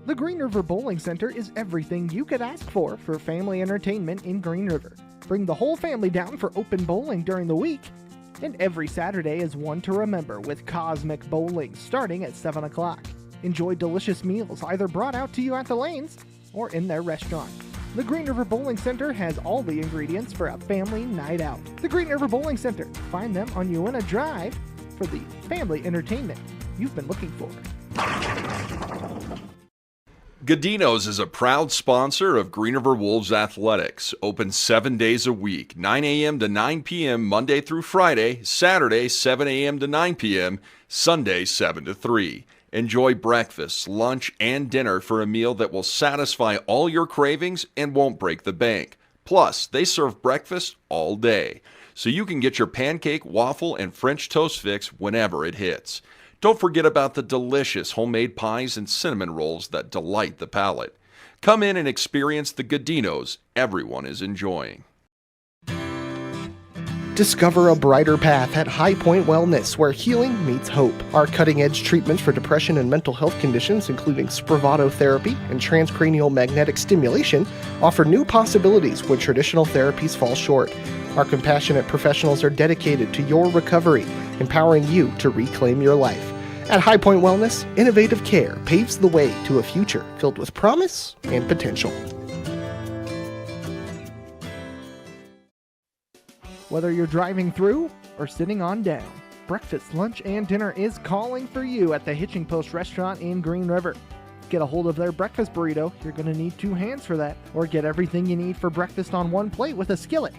The Green River Bowling Center is everything you could ask for family entertainment in Green River. Bring the whole family down for open bowling during the week. And every Saturday is one to remember with Cosmic Bowling starting at 7 o'clock. Enjoy delicious meals either brought out to you at the lanes or in their restaurant. The Green River Bowling Center has all the ingredients for a family night out. The Green River Bowling Center. Find them on Uinta Drive for the family entertainment you've been looking for. Gadinos is a proud sponsor of Green River Wolves Athletics. Open 7 days a week, 9 a.m. to 9 p.m. Monday through Friday, Saturday 7 a.m. to 9 p.m., Sunday 7 to 3. Enjoy breakfast, lunch, and dinner for a meal that will satisfy all your cravings and won't break the bank. Plus, they serve breakfast all day, so you can get your pancake, waffle, and French toast fix whenever it hits. Don't forget about the delicious homemade pies and cinnamon rolls that delight the palate. Come in and experience the Gadinos everyone is enjoying. Discover a brighter path at High Point Wellness, where healing meets hope. Our cutting-edge treatments for depression and mental health conditions, including Spravato therapy and transcranial magnetic stimulation, offer new possibilities when traditional therapies fall short. Our compassionate professionals are dedicated to your recovery, empowering you to reclaim your life. At High Point Wellness, innovative care paves the way to a future filled with promise and potential. Whether you're driving through or sitting on down, breakfast, lunch, and dinner is calling for you at the Hitching Post restaurant in Green River. Get a hold of their breakfast burrito. You're going to need 2 hands for that. Or get everything you need for breakfast on one plate with a skillet.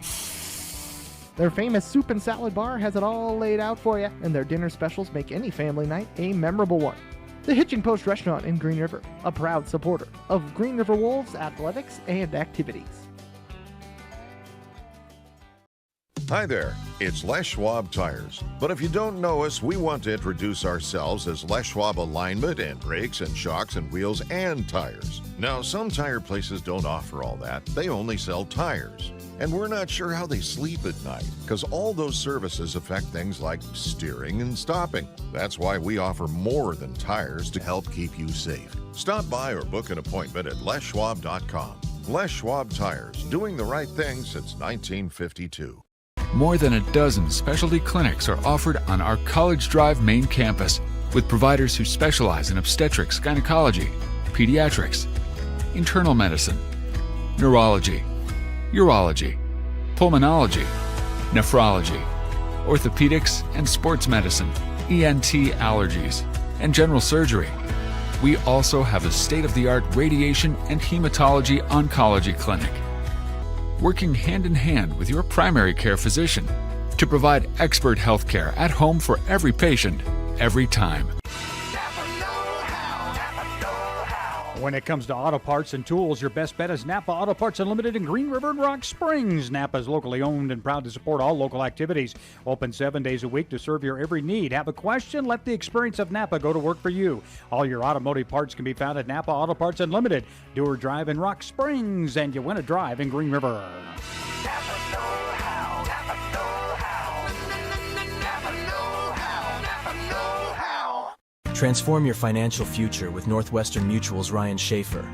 Their famous soup and salad bar has it all laid out for you, and their dinner specials make any family night a memorable one. The Hitching Post restaurant in Green River, a proud supporter of Green River Wolves athletics and activities. Hi there, it's Les Schwab Tires. But if you don't know us, we want to introduce ourselves as Les Schwab Alignment and brakes and shocks and wheels and tires. Now, some tire places don't offer all that. They only sell tires. And we're not sure how they sleep at night, because all those services affect things like steering and stopping. That's why we offer more than tires to help keep you safe. Stop by or book an appointment at leschwab.com. Les Schwab Tires, doing the right thing since 1952. More than a dozen specialty clinics are offered on our College Drive main campus, with providers who specialize in obstetrics, gynecology, pediatrics, internal medicine, neurology, urology, pulmonology, nephrology, orthopedics and sports medicine, ENT allergies, and general surgery. We also have a state-of-the-art radiation and hematology oncology clinic, working hand in hand with your primary care physician to provide expert health care at home for every patient, every time. When it comes to auto parts and tools, your best bet is Napa Auto Parts Unlimited in Green River and Rock Springs. Napa is locally owned and proud to support all local activities. Open 7 days a week to serve your every need. Have a question? Let the experience of Napa go to work for you. All your automotive parts can be found at Napa Auto Parts Unlimited, Dewar Drive in Rock Springs, and Uinta Drive in Green River. Transform your financial future with Northwestern Mutual's Ryan Schaefer,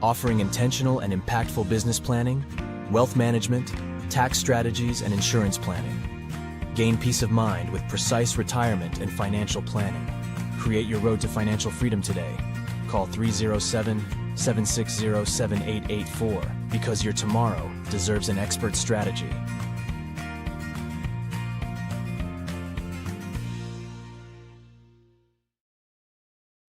offering intentional and impactful business planning, wealth management, tax strategies, and insurance planning. Gain peace of mind with precise retirement and financial planning. Create your road to financial freedom today. Call 307-760-7884 because your tomorrow deserves an expert strategy.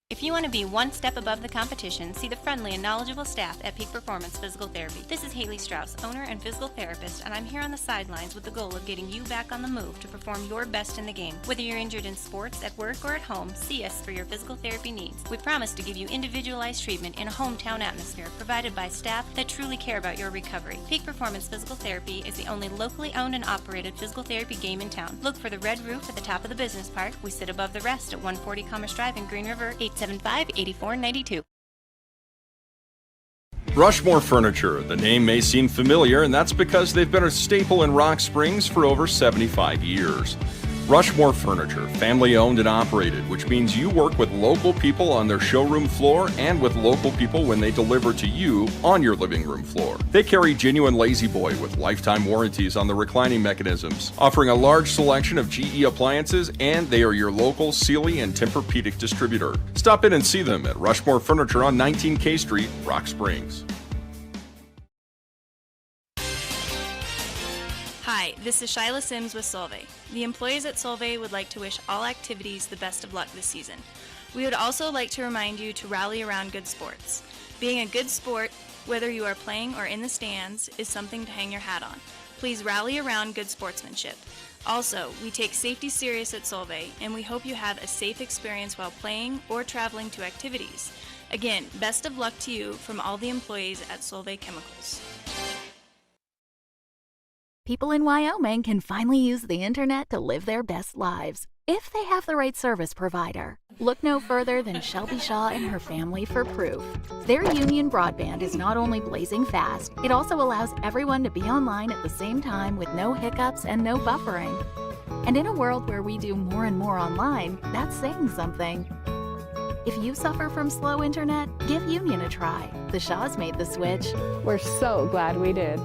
If you want to be one step above the competition, see the friendly and knowledgeable staff at Peak Performance Physical Therapy. This is Haley Strauss, owner and physical therapist, and I'm here on the sidelines with the goal of getting you back on the move to perform your best in the game. Whether you're injured in sports, at work, or at home, see us for your physical therapy needs. We promise to give you individualized treatment in a hometown atmosphere provided by staff that truly care about your recovery. Peak Performance Physical Therapy is the only locally owned and operated physical therapy game in town. Look for the red roof at the top of the business park. We sit above the rest at 140 Commerce Drive in Green River, 875-8492. Rushmore Furniture. The name may seem familiar, and that's because they've been a staple in Rock Springs for over 75 years. Rushmore Furniture, family owned and operated, which means you work with local people on their showroom floor and with local people when they deliver to you on your living room floor. They carry genuine Lazy Boy with lifetime warranties on the reclining mechanisms, offering a large selection of GE appliances, and they are your local Sealy and Tempur-Pedic distributor. Stop in and see them at Rushmore Furniture on 19K Street, Rock Springs. Hi, this is Shyla Sims with Solvay. The employees at Solvay would like to wish all activities the best of luck this season. We would also like to remind you to rally around good sports. Being a good sport, whether you are playing or in the stands, is something to hang your hat on. Please rally around good sportsmanship. Also, we take safety serious at Solvay, and we hope you have a safe experience while playing or traveling to activities. Again, best of luck to you from all the employees at Solvay Chemicals. People in Wyoming can finally use the internet to live their best lives, if they have the right service provider. Look no further than Shelby Shaw and her family for proof. Their Union broadband is not only blazing fast, it also allows everyone to be online at the same time with no hiccups and no buffering. And in a world where we do more and more online, that's saying something. If you suffer from slow internet, give Union a try. The Shaws made the switch. We're so glad we did.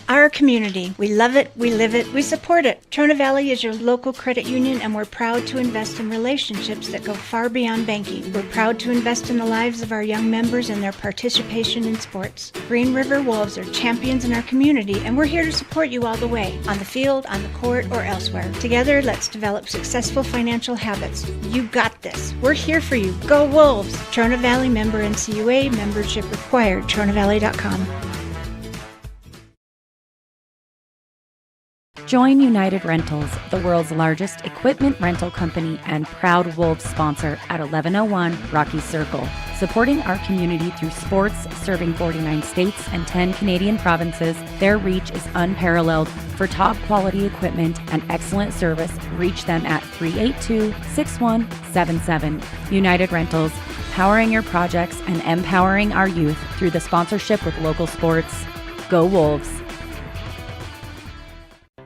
Our community. We love it, we live it, we support it. Trona Valley is your local credit union, and we're proud to invest in relationships that go far beyond banking. We're proud to invest in the lives of our young members and their participation in sports. Green River Wolves are champions in our community, and we're here to support you all the way, on the field, on the court, or elsewhere. Together, let's develop successful financial habits. You got this. We're here for you. Go Wolves! Trona Valley member NCUA, membership required, TronaValley.com. Join United Rentals, the world's largest equipment rental company and proud Wolves sponsor at 1101 Rocky Circle, supporting our community through sports, serving 49 states and 10 Canadian provinces. Their reach is unparalleled. For top quality equipment and excellent service, reach them at 382-6177. United Rentals, powering your projects and empowering our youth through the sponsorship with local sports. Go Wolves!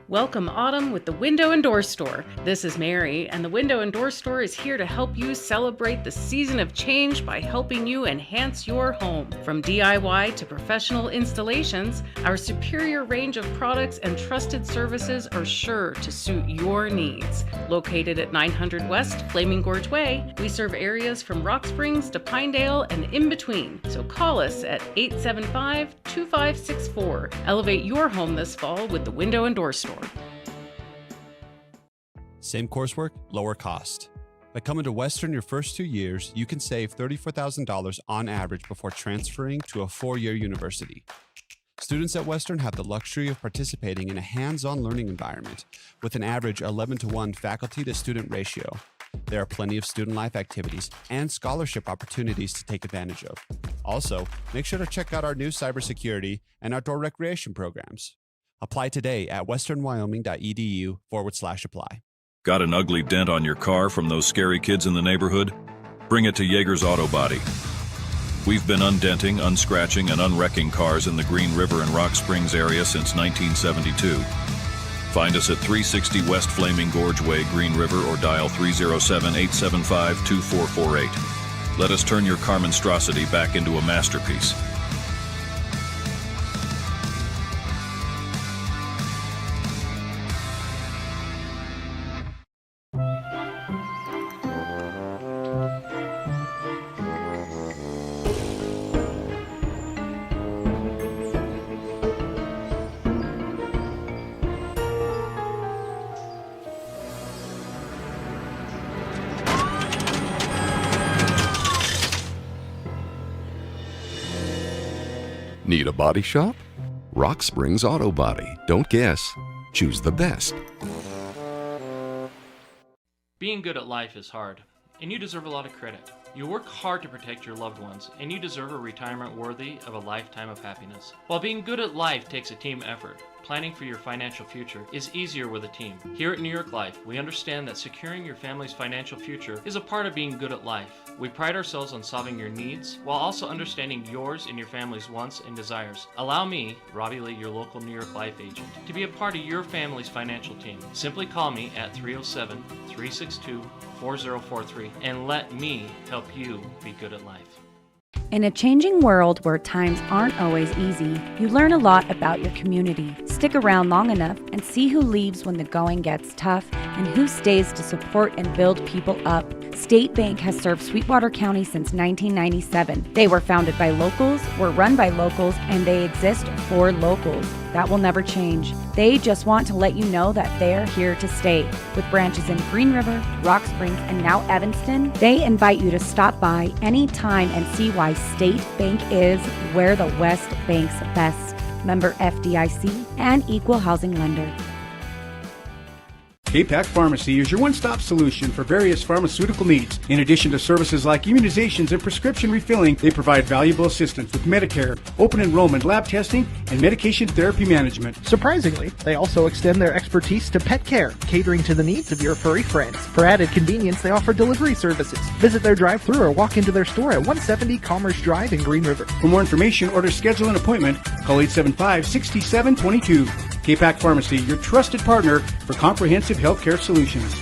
Welcome autumn with the Window and Door Store. This is Mary, and the Window and Door Store is here to help you celebrate the season of change by helping you enhance your home. From DIY to professional installations, our superior range of products and trusted services are sure to suit your needs. Located at 900 West Flaming Gorge Way, we serve areas from Rock Springs to Pinedale and in between. So call us at 875-2564. Elevate your home this fall with the Window and Door Store. Same coursework, lower cost. By coming to Western your first 2 years, you can save $34,000 on average before transferring to a 4-year university. Students at Western have the luxury of participating in a hands-on learning environment with an average 11-to-1 faculty-to-student ratio. There are plenty of student life activities and scholarship opportunities to take advantage of. Also, make sure to check out our new cybersecurity and outdoor recreation programs. Apply today at westernwyoming.edu/apply. Got an ugly dent on your car from those scary kids in the neighborhood? Bring it to Yeager's Auto Body. We've been undenting, unscratching, and unwrecking cars in the Green River and Rock Springs area since 1972. Find us at 360 West Flaming Gorge Way, Green River, or dial 307-875-2448. Let us turn your car monstrosity back into a masterpiece. Need a body shop? Rock Springs Auto Body. Don't guess. Choose the best. Being good at life is hard, and you deserve a lot of credit. You work hard to protect your loved ones, and you deserve a retirement worthy of a lifetime of happiness. While being good at life takes a team effort, planning for your financial future is easier with a team. Here at New York Life, we understand that securing your family's financial future is a part of being good at life. We pride ourselves on solving your needs while also understanding yours and your family's wants and desires. Allow me, Robbie Lee, your local New York Life agent, to be a part of your family's financial team. Simply call me at 307-362-4043 and let me help you be good at life. In a changing world where times aren't always easy, you learn a lot about your community. Stick around long enough and see who leaves when the going gets tough and who stays to support and build people up. State Bank has served Sweetwater County since 1997. They were founded by locals, were run by locals, and they exist for locals. That will never change. They just want to let you know that they're here to stay. With branches in Green River, Rock Springs, and now Evanston, they invite you to stop by anytime and see why State Bank is where the West banks best. Member FDIC and equal housing lender. K-Pack Pharmacy is your one-stop solution for various pharmaceutical needs. In addition to services like immunizations and prescription refilling, they provide valuable assistance with Medicare, open enrollment, lab testing, and medication therapy management. Surprisingly, they also extend their expertise to pet care, catering to the needs of your furry friends. For added convenience, they offer delivery services. Visit their drive-thru or walk into their store at 170 Commerce Drive in Green River. For more information or to schedule an appointment, call 875-6722. K-Pack Pharmacy, your trusted partner for comprehensive healthcare solutions.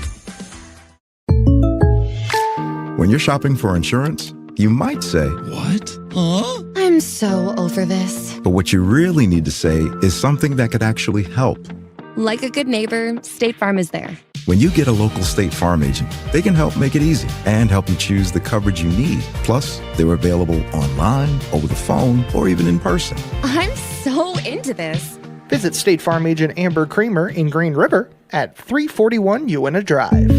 When you're shopping for insurance, you might say, "What? Huh?" I'm so over this. But what you really need to say is something that could actually help. Like a good neighbor, State Farm is there. When you get a local State Farm agent, they can help make it easy and help you choose the coverage you need. Plus, they're available online, over the phone, or even in person. I'm so into this. Visit State Farm agent Amber Creamer in Green River at 341 Uena Drive.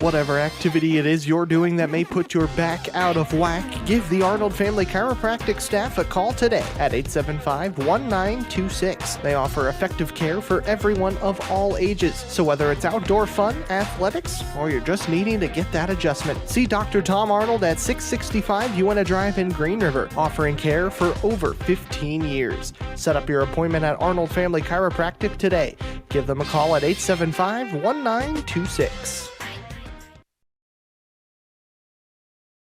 Whatever activity it is you're doing that may put your back out of whack, give the Arnold Family Chiropractic staff a call today at 875-1926. They offer effective care for everyone of all ages. So whether it's outdoor fun, athletics, or you're just needing to get that adjustment, see Dr. Tom Arnold at 665 Uena Drive in Green River, offering care for over 15 years. Set up your appointment at Arnold Family Chiropractic today. Give them a call at 875-1926.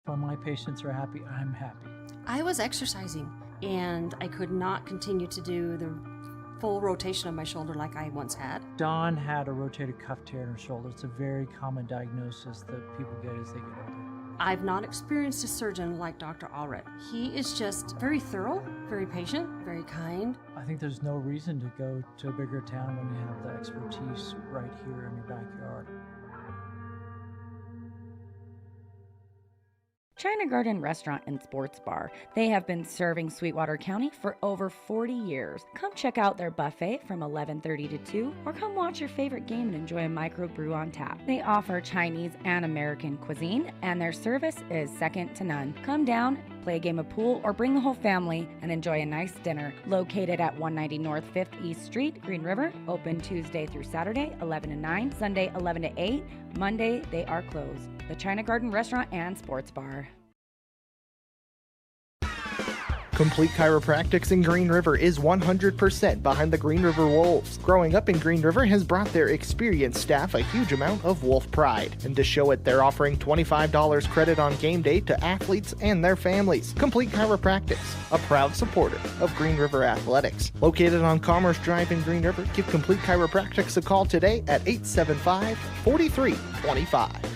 When my patients are happy, I'm happy. I was exercising and I could not continue to do the full rotation of my shoulder like I once had. Dawn had a rotator cuff tear in her shoulder. It's a very common diagnosis that people get as they get older. I've not experienced a surgeon like Dr. Allred. He is just very thorough, very patient, very kind. I think there's no reason to go to a bigger town when you have the expertise right here in your backyard. China Garden Restaurant and Sports Bar. They have been serving Sweetwater County for over 40 years. Come check out their buffet from 11:30 to 2, or come watch your favorite game and enjoy a microbrew on tap. They offer Chinese and American cuisine, and their service is second to none. Come down, play a game of pool, or bring the whole family and enjoy a nice dinner. Located at 190 North 5th East Street, Green River. Open Tuesday through Saturday, 11 to 9, Sunday, 11 to 8. Monday, they are closed. The China Garden Restaurant and Sports Bar. Complete Chiropractics in Green River is 100% behind the Green River Wolves. Growing up in Green River has brought their experienced staff a huge amount of Wolf pride. And to show it, they're offering $25 credit on game day to athletes and their families. Complete Chiropractics, a proud supporter of Green River Athletics. Located on Commerce Drive in Green River, give Complete Chiropractics a call today at 875-4325.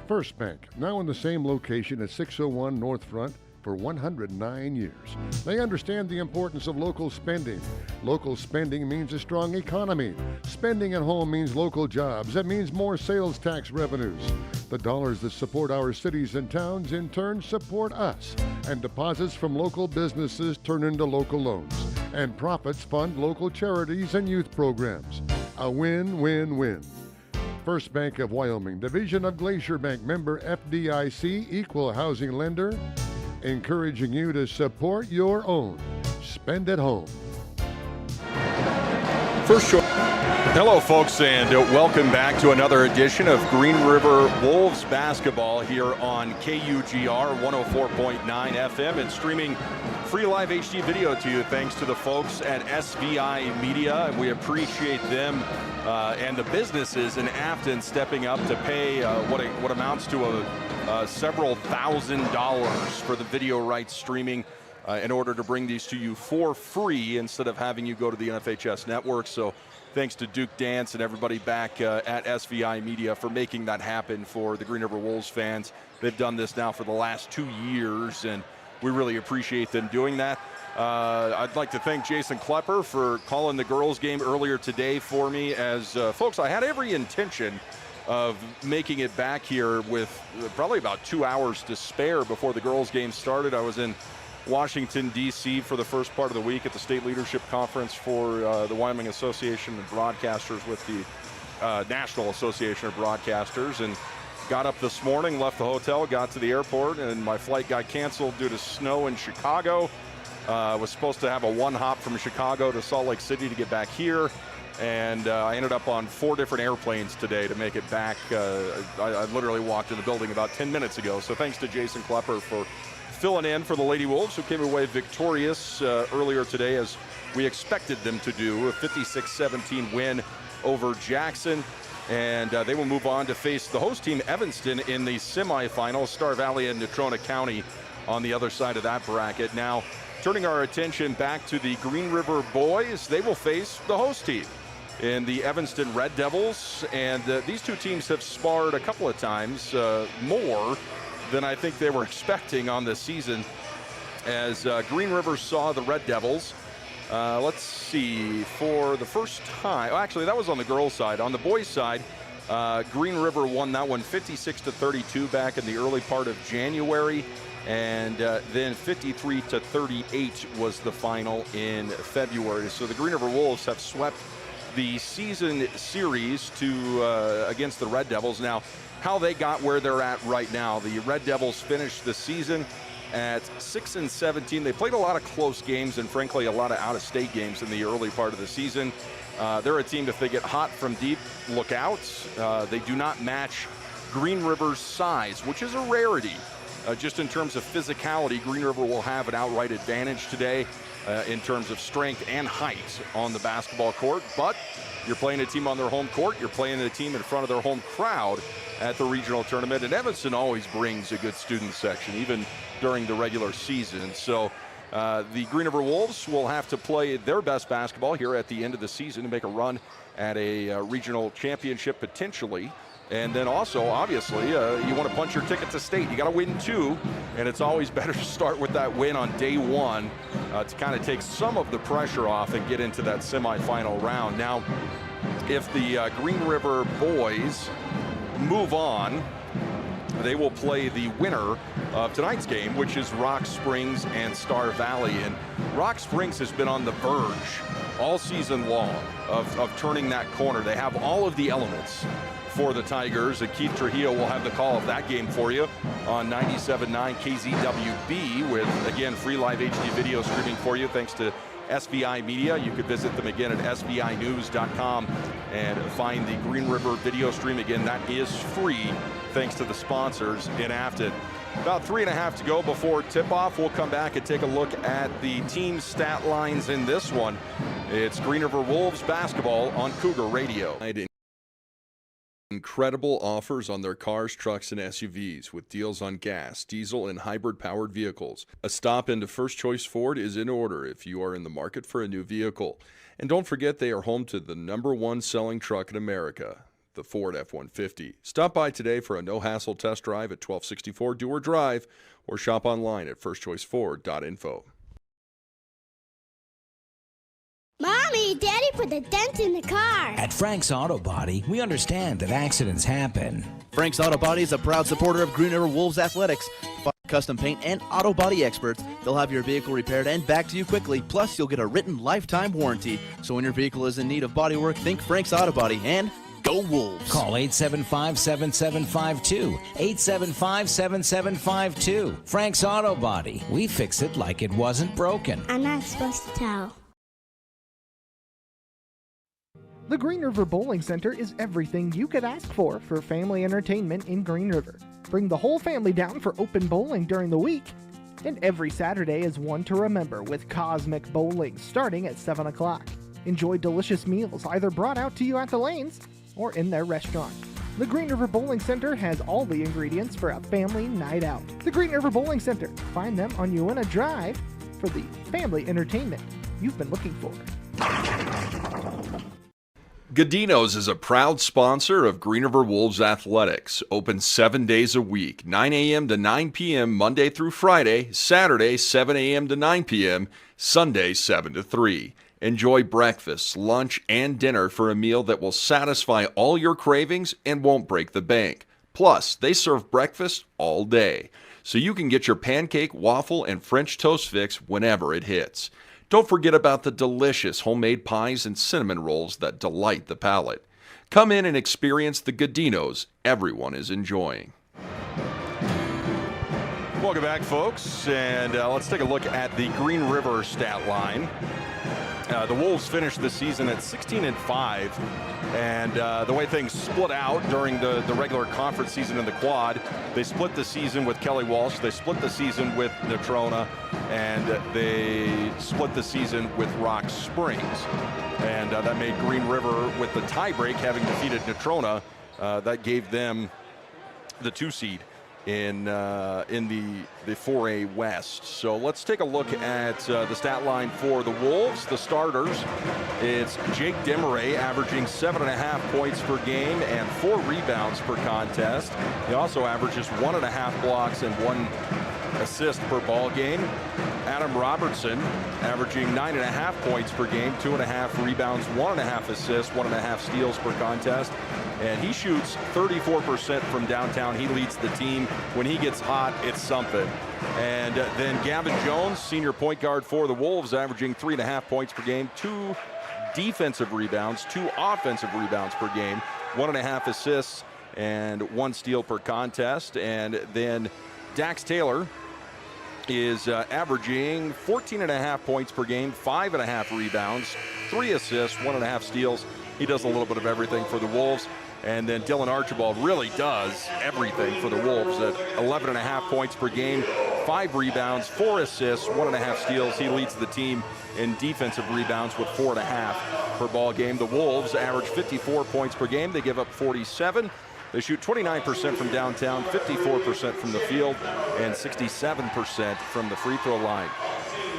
First Bank, now in the same location at 601 North Front for 109 years. They understand the importance of local spending. Local spending means a strong economy. Spending at home means local jobs. That means more sales tax revenues. The dollars that support our cities and towns in turn support us. And deposits from local businesses turn into local loans. And profits fund local charities and youth programs. A win-win-win. First Bank of Wyoming, division of Glacier Bank, member FDIC, equal housing lender, encouraging you to support your own. Spend at home. First choice. Hello, folks, and welcome back to another edition of Green River Wolves basketball here on KUGR 104.9 FM and streaming free live HD video to you thanks to the folks at SVI Media. And we appreciate them and the businesses in Afton stepping up to pay what amounts to several $1,000s for the video rights streaming in order to bring these to you for free instead of having you go to the NFHS network. So thanks to Duke Dance and everybody back at SVI Media for making that happen for the Green River Wolves fans. They've done this now for the last 2 years, and we really appreciate them doing that. I'd like to thank Jason Klepper for calling the girls' game earlier today for me. As folks, I had every intention of making it back here with probably about 2 hours to spare before the girls' game started. I was in Washington, D.C. for the first part of the week at the State Leadership Conference for the Wyoming Association of Broadcasters with the National Association of Broadcasters, and got up this morning, left the hotel, got to the airport, and my flight got canceled due to snow in Chicago. Was supposed to have a one-hop from Chicago to Salt Lake City to get back here, and I ended up on 4 different airplanes today to make it back. I literally walked in the building about 10 minutes ago, so thanks to Jason Klepper for filling in for the Lady Wolves, who came away victorious earlier today, as we expected them to do, a 56-17 win over Jackson. And they will move on to face the host team, Evanston, in the semifinals. Star Valley and Trona County on the other side of that bracket. Now, turning our attention back to the Green River boys, they will face the host team in the Evanston Red Devils. And these two teams have sparred a couple of times, more than I think they were expecting on this season, as Green River saw the Red Devils. Let's see, for the first time, actually that was on the girls' side. On the boys' side, Green River won that one 56-32 back in the early part of January, and then 53-38 was the final in February. So the Green River Wolves have swept the season series against the Red Devils. Now, how they got where they're at right now, the Red Devils finished the season at 6-17. They played a lot of close games and, frankly, a lot of out-of-state games in the early part of the season. They're a team, if they get hot from deep, look out. They do not match Green River's size, which is a rarity. Just in terms of physicality, Green River will have an outright advantage today in terms of strength and height on the basketball court. But you're playing a team on their home court. You're playing a team in front of their home crowd at the regional tournament. And Evanston always brings a good student section, even during the regular season. So the Green River Wolves will have to play their best basketball here at the end of the season to make a run at a regional championship potentially. And then also, obviously, you want to punch your ticket to state. You got to win 2, and it's always better to start with that win on day 1 to kind of take some of the pressure off and get into that semifinal round. Now, if the Green River boys move on, they will play the winner of tonight's game, which is Rock Springs and Star Valley. And Rock Springs has been on the verge all season long of turning that corner. They have all of the elements for the Tigers, and Keith Trujillo will have the call of that game for you on 97.9 KZWB with, again, free live HD video streaming for you thanks to SVI Media. You could visit them again at svinews.com and find the Green River video stream. Again, that is free thanks to the sponsors in Afton. About 3.5 to go before tip-off. We'll come back and take a look at the team stat lines in this one. It's Green River Wolves basketball on Cougar Radio. Incredible offers on their cars, trucks, and SUVs with deals on gas, diesel, and hybrid-powered vehicles. A stop into First Choice Ford is in order if you are in the market for a new vehicle. And don't forget, they are home to the #1 selling truck in America, the Ford F-150. Stop by today for a no-hassle test drive at 1264 Dewar Drive or shop online at firstchoiceford.info. Mommy, Daddy put a dent in the car. At Frank's Auto Body, we understand that accidents happen. Frank's Auto Body is a proud supporter of Green River Wolves athletics. Custom paint and auto body experts. They'll have your vehicle repaired and back to you quickly. Plus, you'll get a written lifetime warranty. So when your vehicle is in need of body work, think Frank's Auto Body and go Wolves. Call 875-7752. 875-7752. Frank's Auto Body. We fix it like it wasn't broken. I'm not supposed to tell. The Green River Bowling Center is everything you could ask for family entertainment in Green River. Bring the whole family down for open bowling during the week. And every Saturday is one to remember with cosmic bowling starting at 7 o'clock. Enjoy delicious meals either brought out to you at the lanes or in their restaurant. The Green River Bowling Center has all the ingredients for a family night out. The Green River Bowling Center. Find them on Uinta Drive for the family entertainment you've been looking for. Gadinos is a proud sponsor of Green River Wolves Athletics. Open 7 days a week, 9 a.m. to 9 p.m. Monday through Friday, Saturday 7 a.m. to 9 p.m., Sunday 7 to 3. Enjoy breakfast, lunch, and dinner for a meal that will satisfy all your cravings and won't break the bank. Plus, they serve breakfast all day, so you can get your pancake, waffle, and French toast fix whenever it hits. Don't forget about the delicious homemade pies and cinnamon rolls that delight the palate. Come in and experience the Gadinos everyone is enjoying. Welcome back, folks, and let's take a look at the Green River stat line. The Wolves finished the season at 16-5, and the way things split out during the regular conference season in the quad, they split the season with Kelly Walsh, they split the season with Trona, and they split the season with Rock Springs. And that made Green River, with the tiebreak, having defeated Trona, that gave them the 2 seed in the 4A West. So let's take a look at the stat line for the Wolves. The starters, it's Jake Demeray averaging 7.5 points per game and 4 rebounds per contest. He also averages 1.5 blocks and 1 assist per ball game. Adam Robertson averaging 9.5 points per game, 2.5 rebounds, 1.5 assists, 1.5 steals per contest. And he shoots 34% from downtown. He leads the team. When he gets hot, it's something. And then Gavin Jones, senior point guard for the Wolves, averaging 3.5 points per game, 2 defensive rebounds, 2 offensive rebounds per game, 1.5 assists, and 1 steal per contest. And then Dax Taylor is averaging 14.5 points per game, 5.5 rebounds, 3 assists, 1.5 steals. He does a little bit of everything for the Wolves. And then Dylan Archibald really does everything for the Wolves at 11.5 points per game, 5 rebounds, 4 assists, 1.5 steals. He leads the team in defensive rebounds with 4.5 per ball game. The Wolves average 54 points per game. They give up 47. They shoot 29% from downtown, 54% from the field, and 67% from the free throw line.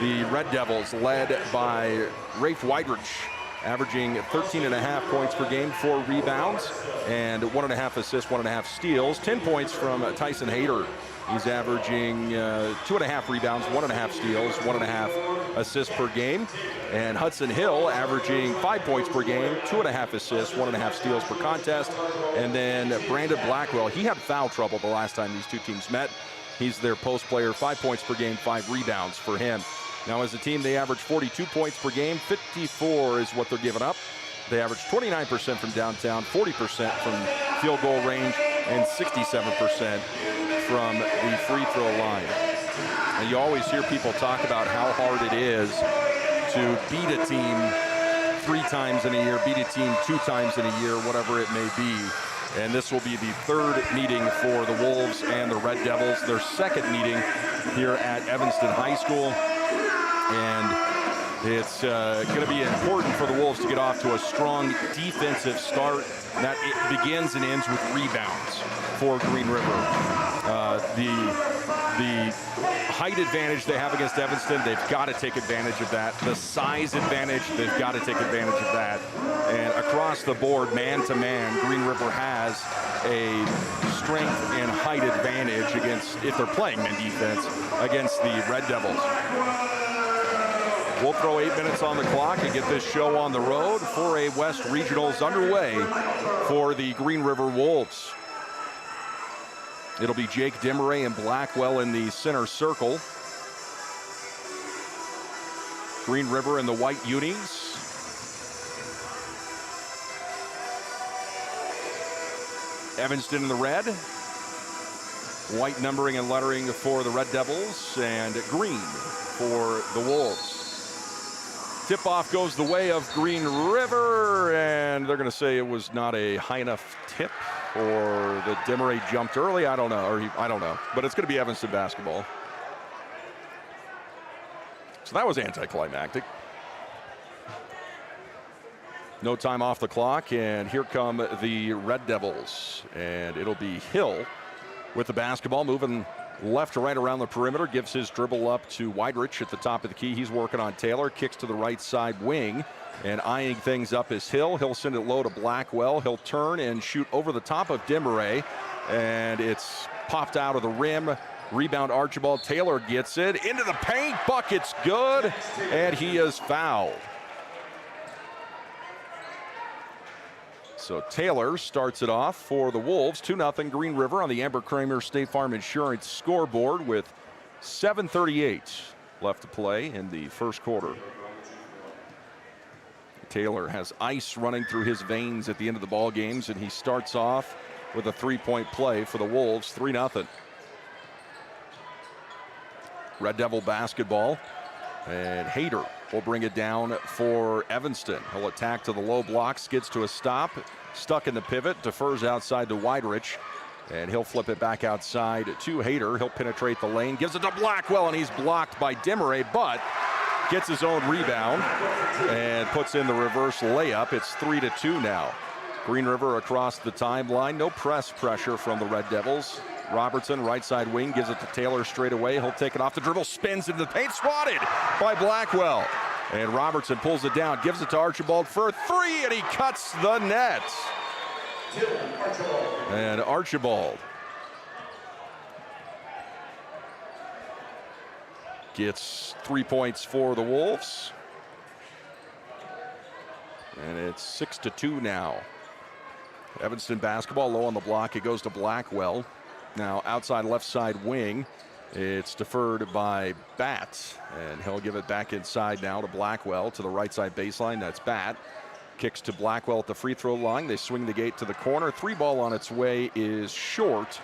The Red Devils, led by Rafe Weidrich, averaging 13.5 points per game, 4 rebounds, and 1.5 assists, 1.5 steals. 10 points from Tyson Hayter. He's averaging 2.5 rebounds, 1.5 steals, 1.5 assists per game. And Hudson Hill averaging 5 points per game, 2.5 assists, 1.5 steals per contest. And then Brandon Blackwell, he had foul trouble the last time these two teams met. He's their post player, 5 points per game, 5 rebounds for him. Now, as a team, they average 42 points per game. 54 is what they're giving up. They average 29% from downtown, 40% from field goal range, and 67% from the free throw line. And you always hear people talk about how hard it is to beat a team 3 times in a year, beat a team 2 times in a year, whatever it may be. And this will be the 3rd meeting for the Wolves and the Red Devils, their 2nd meeting here at Evanston High School. And it's going to be important for the Wolves to get off to a strong defensive start. That it begins and ends with rebounds for Green River. The height advantage they have against Evanston, they've got to take advantage of that. The size advantage, they've got to take advantage of that. And across the board, man-to-man, Green River has a strength and height advantage against, if they're playing men defense, against the Red Devils. We'll throw 8 minutes on the clock and get this show on the road. 4A West Regionals underway for the Green River Wolves. It'll be Jake Demeray and Blackwell in the center circle. Green River in the white unis. Evanston in the red. White numbering and lettering for the Red Devils, and green for the Wolves. Tip-off goes the way of Green River, and they're going to say it was not a high enough tip, or that Demeray jumped early. I don't know, I don't know. But it's going to be Evanston basketball. So that was anticlimactic. No time off the clock, and here come the Red Devils. And it'll be Hill with the basketball, moving left to right around the perimeter, gives his dribble up to Weidrich at the top of the key. He's working on Taylor, kicks to the right side wing, and eyeing things up is Hill. He'll send it low to Blackwell. He'll turn and shoot over the top of Demeray, and it's popped out of the rim. Rebound Archibald. Taylor gets it into the paint. Bucket's good, and he is fouled. So Taylor starts it off for the Wolves. 2-0 Green River on the Amber Kramer State Farm Insurance scoreboard with 7:38 left to play in the first quarter. Taylor has ice running through his veins at the end of the ball games, and he starts off with a three-point play for the Wolves, 3-0. Red Devil basketball, and Hayter will bring it down for Evanston. He'll attack to the low block, skids to a stop, stuck in the pivot, defers outside to Weidrich, and he'll flip it back outside to Hayter. He'll penetrate the lane, gives it to Blackwell, and he's blocked by Demeray, but gets his own rebound and puts in the reverse layup. It's 3-2 now. Green River across the timeline. No press pressure from the Red Devils. Robertson, right side wing, gives it to Taylor straight away. He'll take it off the dribble, spins into the paint, swatted by Blackwell. And Robertson pulls it down, gives it to Archibald for a three, and he cuts the net. And Archibald gets 3 points for the Wolves. And it's 6-2 now. Evanston basketball low on the block. It goes to Blackwell. Now outside left side wing. It's deferred by Bat, and he'll give it back inside now to Blackwell to the right side baseline. That's Bat. Kicks to Blackwell at the free throw line. They swing the gate to the corner. Three ball on its way is short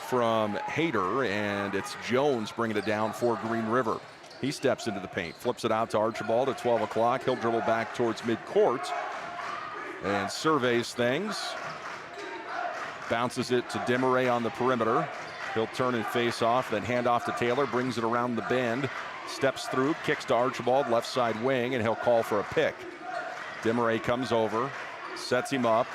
from Hayter, and it's Jones bringing it down for Green River. He steps into the paint, flips it out to Archibald at 12 o'clock. He'll dribble back towards midcourt and surveys things. Bounces it to Demeray on the perimeter. He'll turn and face off, then hand off to Taylor, brings it around the bend, steps through, kicks to Archibald, left side wing, and he'll call for a pick. Demeray comes over, sets him up,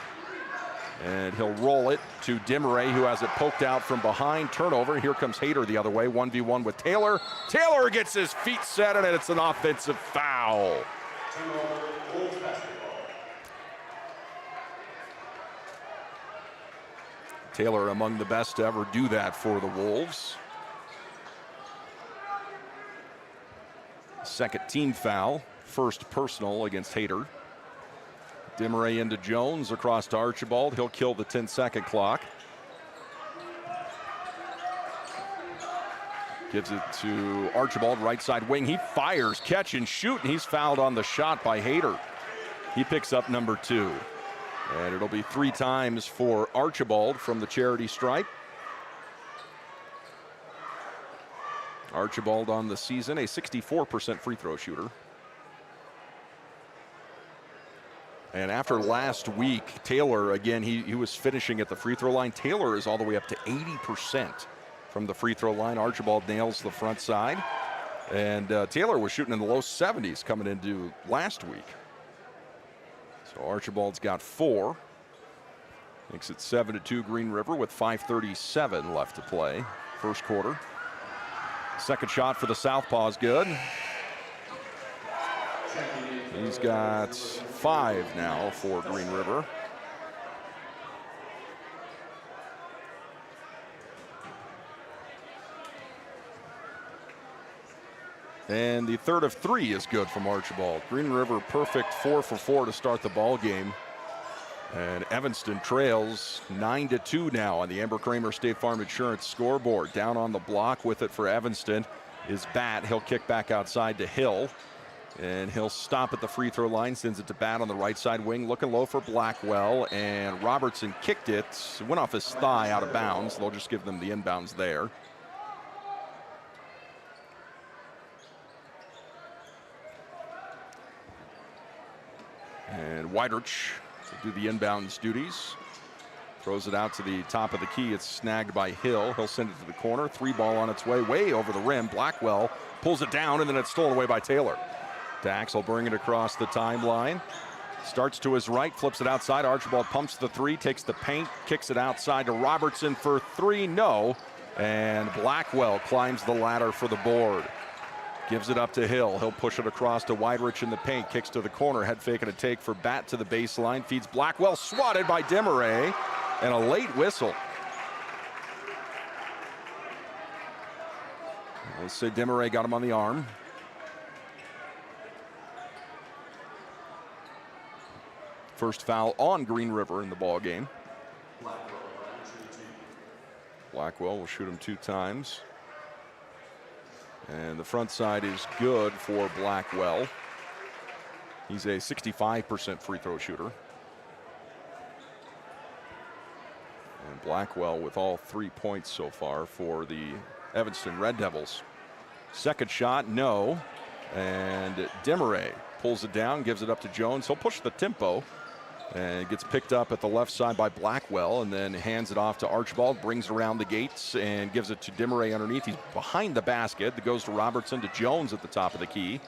and he'll roll it to Demeray, who has it poked out from behind. Turnover. Here comes Hayter the other way. 1v1 with Taylor. Taylor gets his feet set, and it's an offensive foul. Taylor among the best to ever do that for the Wolves. Second team foul. First personal against Hayter. Demeray into Jones, across to Archibald. He'll kill the 10-second clock. Gives it to Archibald, right side wing. He fires, catch and shoot, and he's fouled on the shot by Hayter. He picks up number 2. And it'll be 3 times for Archibald from the charity stripe. Archibald on the season, a 64% free throw shooter. And after last week, Taylor, again, he was finishing at the free throw line. Taylor is all the way up to 80% from the free throw line. Archibald nails the front side. And Taylor was shooting in the low 70s coming into last week. So Archibald's got 4. Makes it 7-2 Green River with 5:37 left to play. First quarter. Second shot for the Southpaw is good. He's got 5 now for Green River. And the third of 3 is good from Archibald. Green River perfect 4 for 4 to start the ball game. And Evanston trails 9-2 now on the Amber Kramer State Farm Insurance scoreboard. Down on the block with it for Evanston is Bat. He'll kick back outside to Hill. And he'll stop at the free throw line, sends it to Bat on the right side wing, looking low for Blackwell, and Robertson kicked it. It went off his thigh out of bounds. They'll just give them the inbounds there. And Weidrich to do the inbounds duties. Throws it out to the top of the key. It's snagged by Hill. He'll send it to the corner. 3-ball on its way over the rim. Blackwell pulls it down, and then it's stolen away by Taylor. Dax will bring it across the timeline. Starts to his right, flips it outside. Archibald pumps the three, takes the paint, kicks it outside to Robertson for three. No. And Blackwell climbs the ladder for the board. Gives it up to Hill. He'll push it across to Weidrich in the paint. Kicks to the corner. Head fake and a take for Bat to the baseline. Feeds Blackwell. Swatted by Demaray. And a late whistle. Let's say Demaray got him on the arm. First foul on Green River in the ball game. Blackwell will shoot him 2 times. And the front side is good for Blackwell. He's a 65% free throw shooter. And Blackwell with all 3 points so far for the Evanston Red Devils. Second shot, no. And Demaray pulls it down, gives it up to Jones. He'll push the tempo. And it gets picked up at the left side by Blackwell and then hands it off to Archibald, brings around the gates and gives it to Demaray underneath. He's behind the basket. It goes to Robertson to Jones at the top of the key.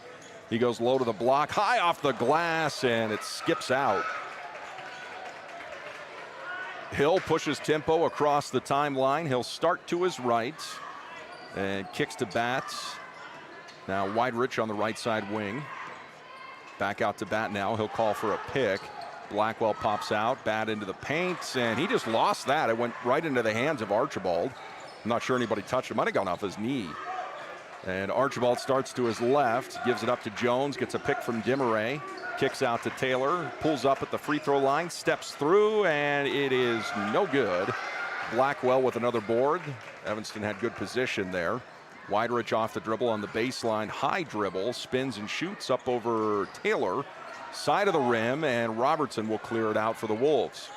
He goes low to the block, high off the glass, and it skips out. Hill pushes tempo across the timeline. He'll start to his right and kicks to Bats. Now Weidrich on the right side wing. Back out to Bat now. He'll call for a pick. Blackwell pops out, Bat into the paint, and he just lost that. It went right into the hands of Archibald. I'm not sure anybody touched it. Might have gone off his knee. And Archibald starts to his left, gives it up to Jones, gets a pick from Demaray, kicks out to Taylor, pulls up at the free throw line, steps through, and it is no good. Blackwell with another board. Evanston had good position there. Weidrich off the dribble on the baseline, high dribble, spins and shoots up over Taylor. Side of the rim, and Robertson will clear it out for the Wolves.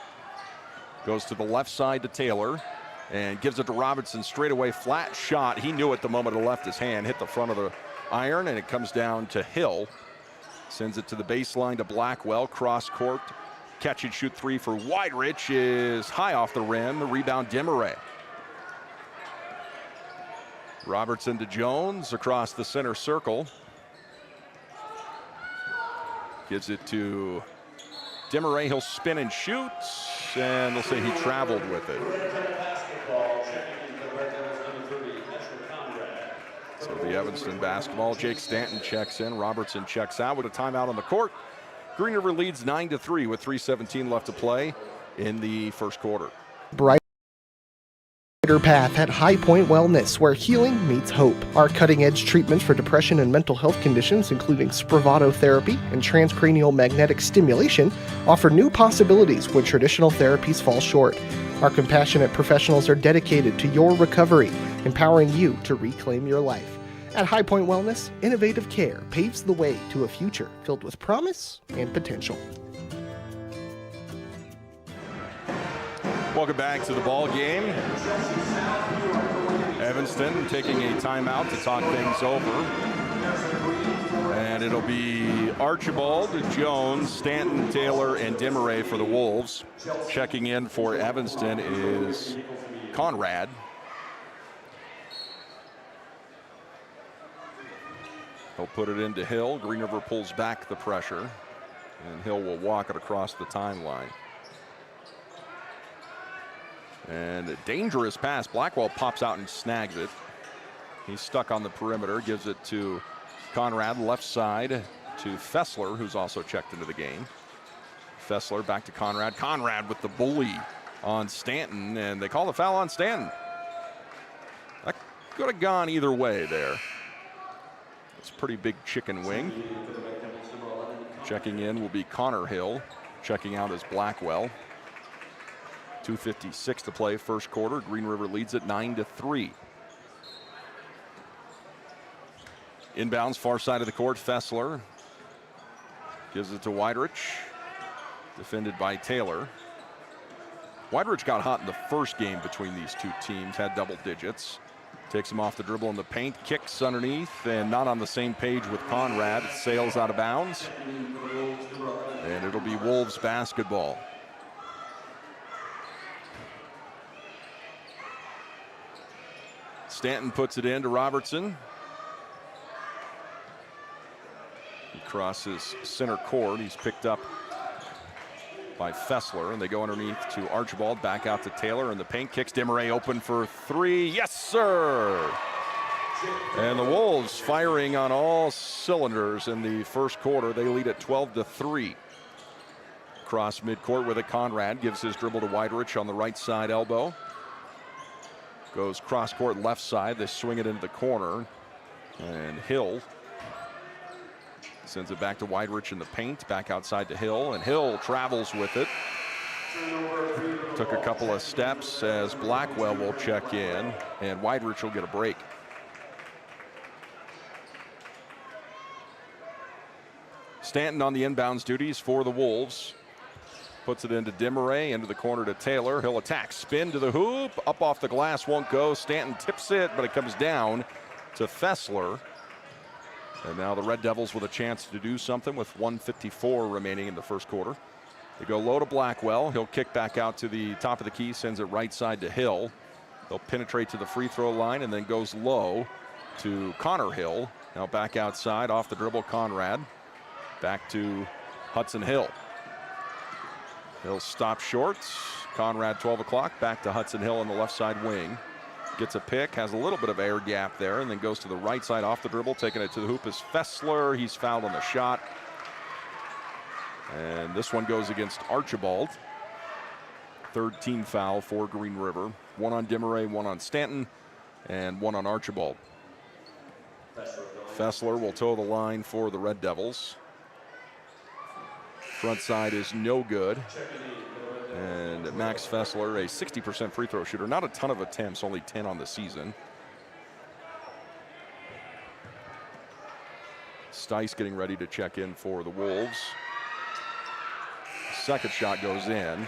Goes to the left side to Taylor and gives it to Robertson straight away. Flat shot. He knew it the moment it left his hand. Hit the front of the iron, and it comes down to Hill. Sends it to the baseline to Blackwell. Cross court. Catch and shoot three for Weidrich is high off the rim. The rebound, Demaray. Robertson to Jones across the center circle. Gives it to Demaray. He'll spin and shoot, and they'll say he traveled with it. So the Evanston basketball, Jake Stanton checks in, Robertson checks out with a timeout on the court. Green River leads 9-3 with 3:17 left to play in the first quarter. Brighter path at High Point Wellness, where healing meets hope. Our cutting-edge treatments for depression and mental health conditions, including Spravato therapy and transcranial magnetic stimulation, offer new possibilities when traditional therapies fall short. Our compassionate professionals are dedicated to your recovery, empowering you to reclaim your life. At High Point Wellness, innovative care paves the way to a future filled with promise and potential. Welcome back to the ball game. Evanston taking a timeout to talk things over. And it'll be Archibald, Jones, Stanton, Taylor, and Demaray for the Wolves. Checking in for Evanston is Conrad. He'll put it into Hill. Green River pulls back the pressure, and Hill will walk it across the timeline. And a dangerous pass. Blackwell pops out and snags it. He's stuck on the perimeter. Gives it to Conrad, left side to Fessler, who's also checked into the game. Fessler back to Conrad. Conrad with the bully on Stanton, and they call the foul on Stanton. That could have gone either way there. It's a pretty big chicken wing. Checking in will be Connor Hill. Checking out is Blackwell. 2:56 to play first quarter. Green River leads it 9-3. Inbounds far side of the court. Fessler gives it to Weidrich. Defended by Taylor. Weidrich got hot in the first game between these two teams. Had double digits. Takes him off the dribble in the paint. Kicks underneath and not on the same page with Conrad. It sails out of bounds. And it'll be Wolves basketball. Stanton puts it in to Robertson. He crosses center court. He's picked up by Fessler, and they go underneath to Archibald. Back out to Taylor in the paint. Kicks Desmarais open for three. Yes, sir! And the Wolves firing on all cylinders in the first quarter. They lead at 12-3. Cross midcourt with it. Conrad gives his dribble to Weidrich on the right side elbow. Goes cross court left side. They swing it into the corner. And Hill sends it back to Weidrich in the paint. Back outside to Hill. And Hill travels with it. Took a couple of steps as Blackwell will check in. And Weidrich will get a break. Stanton on the inbounds duties for the Wolves. Puts it into Desmarais, into the corner to Taylor. He'll attack, spin to the hoop, up off the glass, won't go. Stanton tips it, but it comes down to Fessler. And now the Red Devils with a chance to do something with 1:54 remaining in the first quarter. They go low to Blackwell. He'll kick back out to the top of the key, sends it right side to Hill. They'll penetrate to the free throw line and then goes low to Connor Hill. Now back outside, off the dribble, Conrad. Back to Hudson Hill. He'll stop short. Conrad 12 o'clock. Back to Hudson Hill on the left side wing. Gets a pick, has a little bit of air gap there, and then goes to the right side off the dribble. Taking it to the hoop is Fessler. He's fouled on the shot. And this one goes against Archibald. Third team foul for Green River. One on Desmarais, one on Stanton, and one on Archibald. Fessler will toe the line for the Red Devils. Front side is no good. And Max Fessler, a 60% free throw shooter. Not a ton of attempts, only 10 on the season. Stice getting ready to check in for the Wolves. Second shot goes in.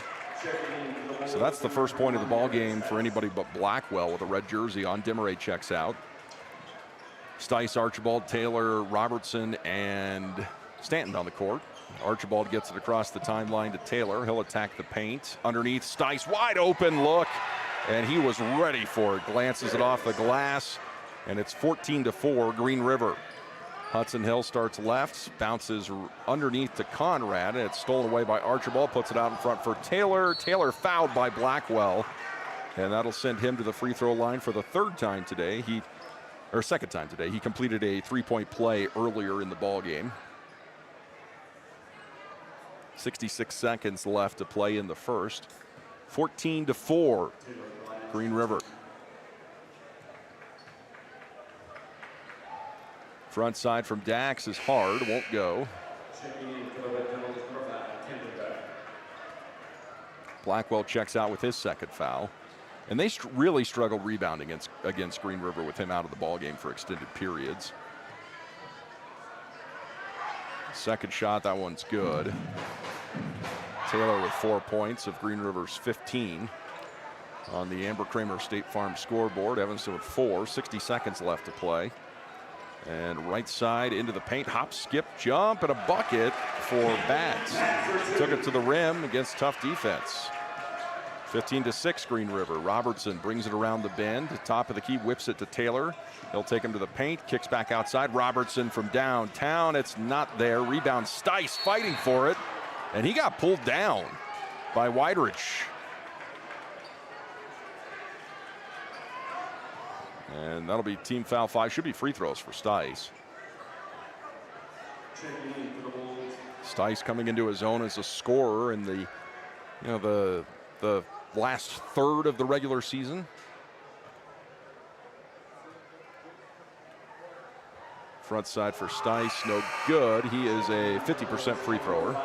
So that's the first point of the ball game for anybody but Blackwell with a red jersey on. Desmarais checks out. Stice, Archibald, Taylor, Robertson, and Stanton on the court. Archibald gets it across the timeline to Taylor. He'll attack the paint. Underneath, Stice, wide open look. And he was ready for it. Glances it off the glass. And it's 14-4, Green River. Hudson Hill starts left, bounces underneath to Conrad. And it's stolen away by Archibald. Puts it out in front for Taylor. Taylor fouled by Blackwell. And that'll send him to the free throw line for the second time today. He completed a three-point play earlier in the ball game. 66 seconds left to play in the first. 14-4, Green River. Front side from Dax is hard, won't go. Blackwell checks out with his second foul. And they really struggled rebounding against Green River with him out of the ball game for extended periods. Second shot, that one's good. Taylor with 4 points of Green River's 15 on the Amber Kramer State Farm scoreboard. Evanston with 4, 60 seconds left to play. And right side into the paint, hop, skip, jump, and a bucket for Bats. Took it to the rim against tough defense. 15-6 Green River. Robertson brings it around the bend. Top of the key, whips it to Taylor. He'll take him to the paint, kicks back outside. Robertson from downtown. It's not there. Rebound, Stice fighting for it. And he got pulled down by Weidrich. And that'll be team foul 5. Should be free throws for Stice. Stice coming into his own as a scorer in the last third of the regular season. Front side for Stice, no good. He is a 50% free thrower.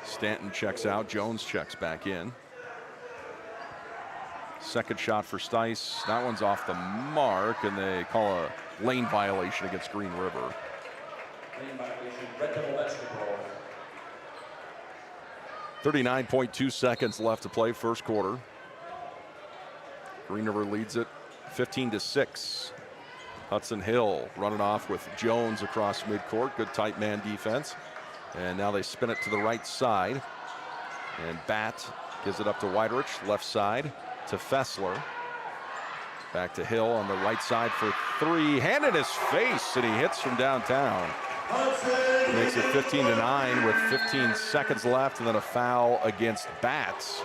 Stanton checks out, Jones checks back in. Second shot for Stice, that one's off the mark, and they call a lane violation against Green River. Lane violation, Red Devil basketball. 39.2 seconds left to play first quarter. Green River leads it 15-6. Hudson Hill running off with Jones across midcourt. Good tight man defense. And now they spin it to the right side. And Bat gives it up to Weidrich, left side to Fessler. Back to Hill on the right side for three. Hand in his face, and he hits from downtown. Makes it 15-9 with 15 seconds left, and then a foul against Bats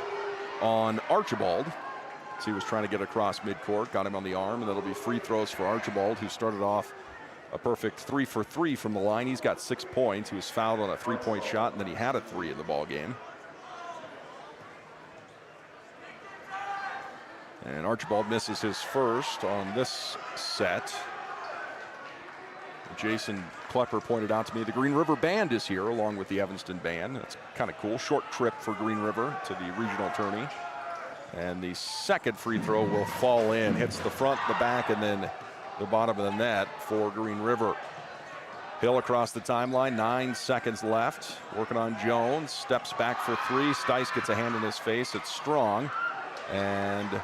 on Archibald. So he was trying to get across midcourt, got him on the arm, and that'll be free throws for Archibald, who started off a perfect 3 for 3 from the line. He's got 6 points. He was fouled on a three-point shot, and then he had a three in the ball game. And Archibald misses his first on this set. Jason Klepper pointed out to me the Green River Band is here along with the Evanston Band. That's kind of cool. Short trip for Green River to the regional tourney. And the second free throw will fall in. Hits the front, the back, and then the bottom of the net for Green River. Hill across the timeline, 9 seconds left. Working on Jones, steps back for three. Stice gets a hand in his face. It's strong. And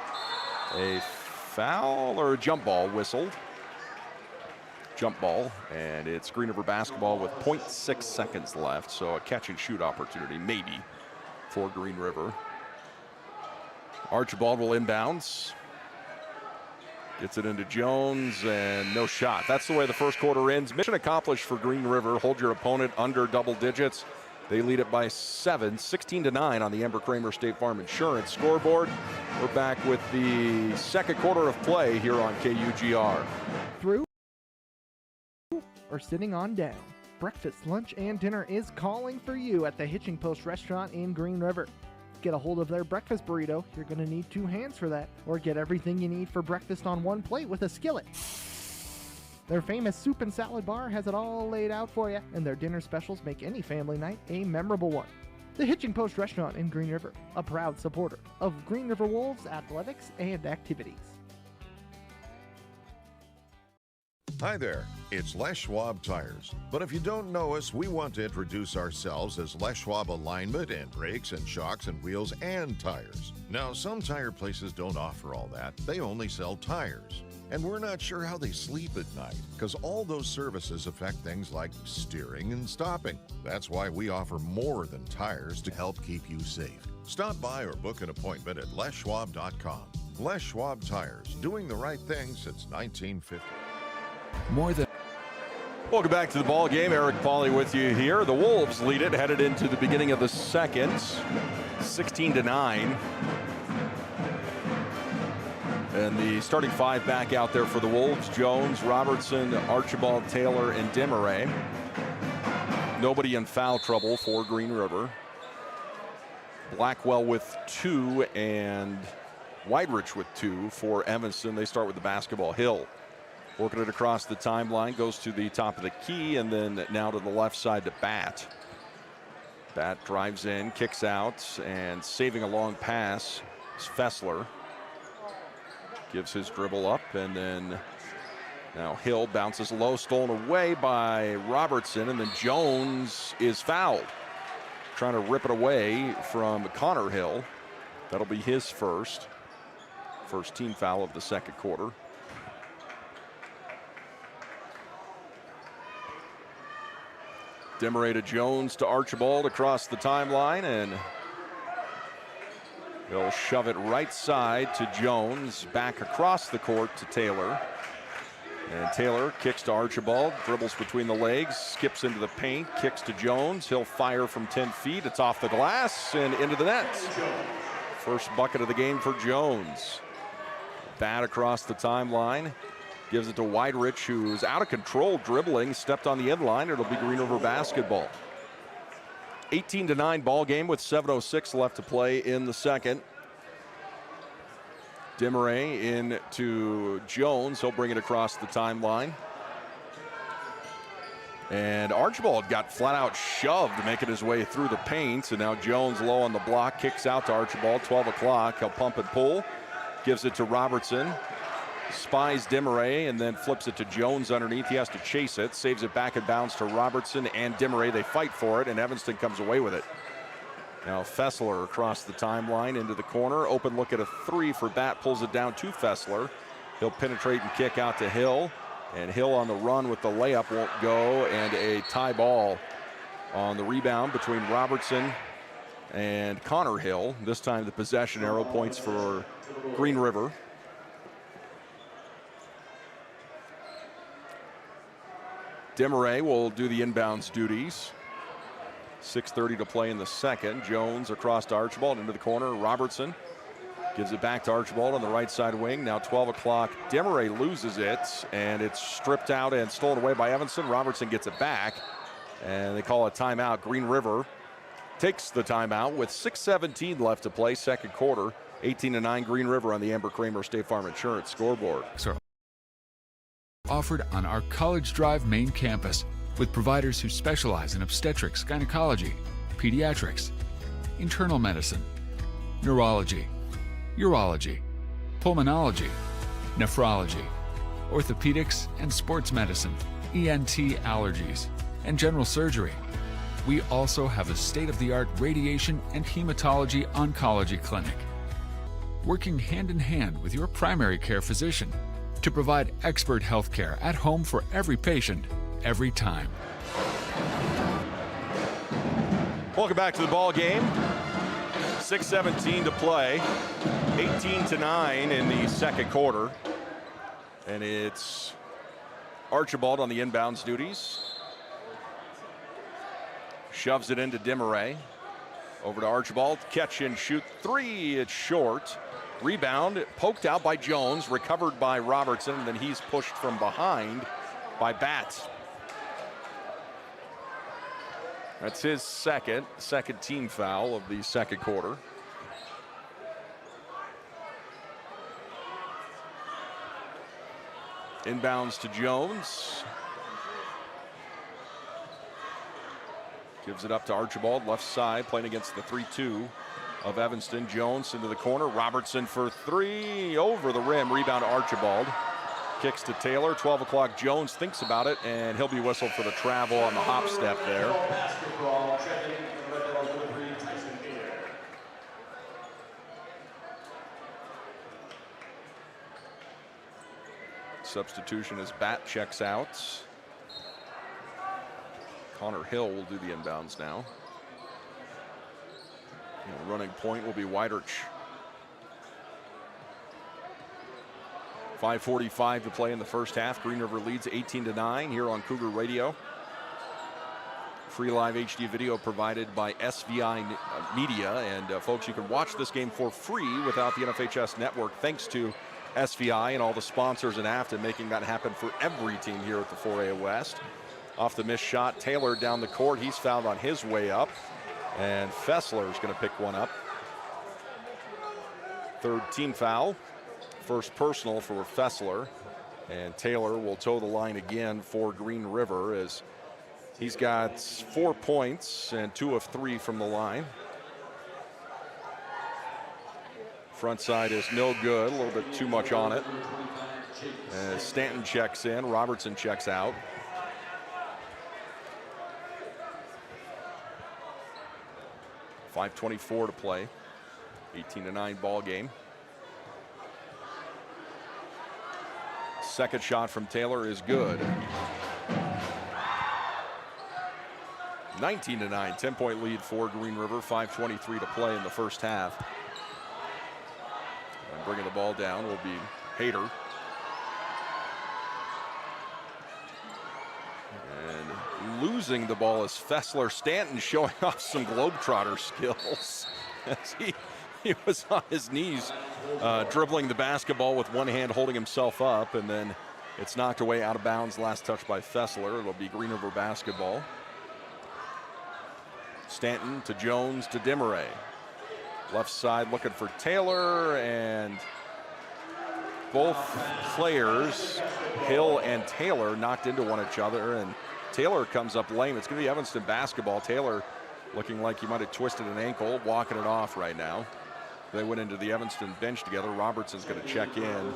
a foul or a jump ball whistled. Jump ball, and it's Green River basketball with 0.6 seconds left, so a catch and shoot opportunity maybe for Green River. Archibald will inbounds. Gets it into Jones, and no shot. That's the way the first quarter ends. Mission accomplished for Green River. Hold your opponent under double digits. They lead it by 7, 16-9 on the Ember Kramer State Farm Insurance scoreboard. We're back with the second quarter of play here on KUGR. Through or sitting on down, breakfast, lunch, and dinner is calling for you at the Hitching Post restaurant in Green River. Get a hold of their breakfast burrito. You're going to need 2 hands for that. Or get everything you need for breakfast on one plate with a skillet. Their famous soup and salad bar has it all laid out for you, and their dinner specials make any family night a memorable one. The Hitching Post restaurant in Green River, a proud supporter of Green River Wolves athletics and activities. Hi there, it's Les Schwab Tires. But if you don't know us, we want to introduce ourselves as Les Schwab Alignment and brakes and shocks and wheels and tires. Now, some tire places don't offer all that. They only sell tires. And we're not sure how they sleep at night, because all those services affect things like steering and stopping. That's why we offer more than tires to help keep you safe. Stop by or book an appointment at leschwab.com. Les Schwab Tires, doing the right thing since 1950. Welcome back to the ball game. Eric Pauly with you here. The Wolves lead it, headed into the beginning of the second, 16-9. And the starting five back out there for the Wolves: Jones, Robertson, Archibald, Taylor, and Demaray. Nobody in foul trouble for Green River. Blackwell with 2 and Weidrich with 2 for Evanston. They start with the basketball. Hill working it across the timeline, goes to the top of the key, and then now to the left side to Bat. Bat drives in, kicks out, and saving a long pass is Fessler. Gives his dribble up, and then now Hill bounces low, stolen away by Robertson, and then Jones is fouled. Trying to rip it away from Connor Hill. That'll be his first team foul of the second quarter. Demaray to Jones to Archibald across the timeline, and he'll shove it right side to Jones, back across the court to Taylor. And Taylor kicks to Archibald, dribbles between the legs, skips into the paint, kicks to Jones. He'll fire from 10 feet. It's off the glass and into the net. First bucket of the game for Jones. Bat across the timeline. Gives it to Weidrich, who's out of control dribbling, stepped on the end line. It'll be Green River basketball. 18-9 ball game with 7:06 left to play in the second. Demaray in to Jones. He'll bring it across the timeline. And Archibald got flat out shoved, making his way through the paint. And now Jones low on the block, kicks out to Archibald. 12 o'clock. He'll pump and pull. Gives it to Robertson. Spies Demaray and then flips it to Jones underneath. He has to chase it. Saves it back and bounds to Robertson and Demaray. They fight for it, and Evanston comes away with it. Now Fessler across the timeline into the corner. Open look at a 3 for Bat. Pulls it down to Fessler. He'll penetrate and kick out to Hill. And Hill on the run with the layup won't go, and a tie ball on the rebound between Robertson and Connor Hill. This time the possession arrow points for Green River. Desmarais will do the inbounds duties. 6:30 to play in the second. Jones across to Archibald into the corner. Robertson gives it back to Archibald on the right side wing. Now 12 o'clock. Desmarais loses it, and it's stripped out and stolen away by Evanston. Robertson gets it back, and they call a timeout. Green River takes the timeout with 6:17 left to play, second quarter. 18-9 Green River on the Amber Kramer State Farm Insurance scoreboard. Offered on our College Drive main campus with providers who specialize in obstetrics, gynecology, pediatrics, internal medicine, neurology, urology, pulmonology, nephrology, orthopedics and sports medicine, ENT allergies, and general surgery. We also have a state-of-the-art radiation and hematology oncology clinic, working hand in hand with your primary care physician to provide expert health care at home for every patient, every time. Welcome back to the ball game. 6:17 to play. 18-9 in the second quarter. And it's Archibald on the inbounds duties. Shoves it into Desmarais. Over to Archibald. Catch and shoot three. It's short. Rebound poked out by Jones. Recovered by Robertson. And then he's pushed from behind by Batts. That's his second team foul of the second quarter. Inbounds to Jones. Gives it up to Archibald, left side, playing against the 3-2 of Evanston. Jones into the corner. Robertson for three, over the rim. Rebound to Archibald. Kicks to Taylor. 12 o'clock. Jones thinks about it, and he'll be whistled for the travel on the hop step there. Substitution as Bat checks out. Connor Hill will do the inbounds now. And the running point will be Weiderch. 5:45 to play in the first half. Green River leads 18-9 here on Cougar Radio. Free live HD video provided by SVI Media. And folks, you can watch this game for free without the NFHS network, thanks to SVI and all the sponsors in Afton making that happen for every team here at the 4A West. Off the missed shot, Taylor down the court. He's fouled on his way up, and Fessler is going to pick one up. Third team foul, first personal for Fessler, and Taylor will toe the line again for Green River as he's got 4 points and 2 of 3 from the line. Front side is no good, a little bit too much on it. As Stanton checks in, Robertson checks out. .5:24 to play. 18-9 ball game. Second shot from Taylor is good. 19-9, 10-point lead for Green River. 5:23 to play in the first half. And bringing the ball down will be Hayter. And losing the ball is Fessler. Stanton showing off some Globetrotter skills as he was on his knees dribbling the basketball with one hand, holding himself up, and then it's knocked away out of bounds. Last touch by Fessler. It'll be Green River basketball. Stanton to Jones to Desmarais. Left side looking for Taylor, and both players, Hill and Taylor, knocked into each other, and Taylor comes up lame. It's going to be Evanston basketball. Taylor looking like he might have twisted an ankle, walking it off right now. They went into the Evanston bench together. Robertson's going to check in,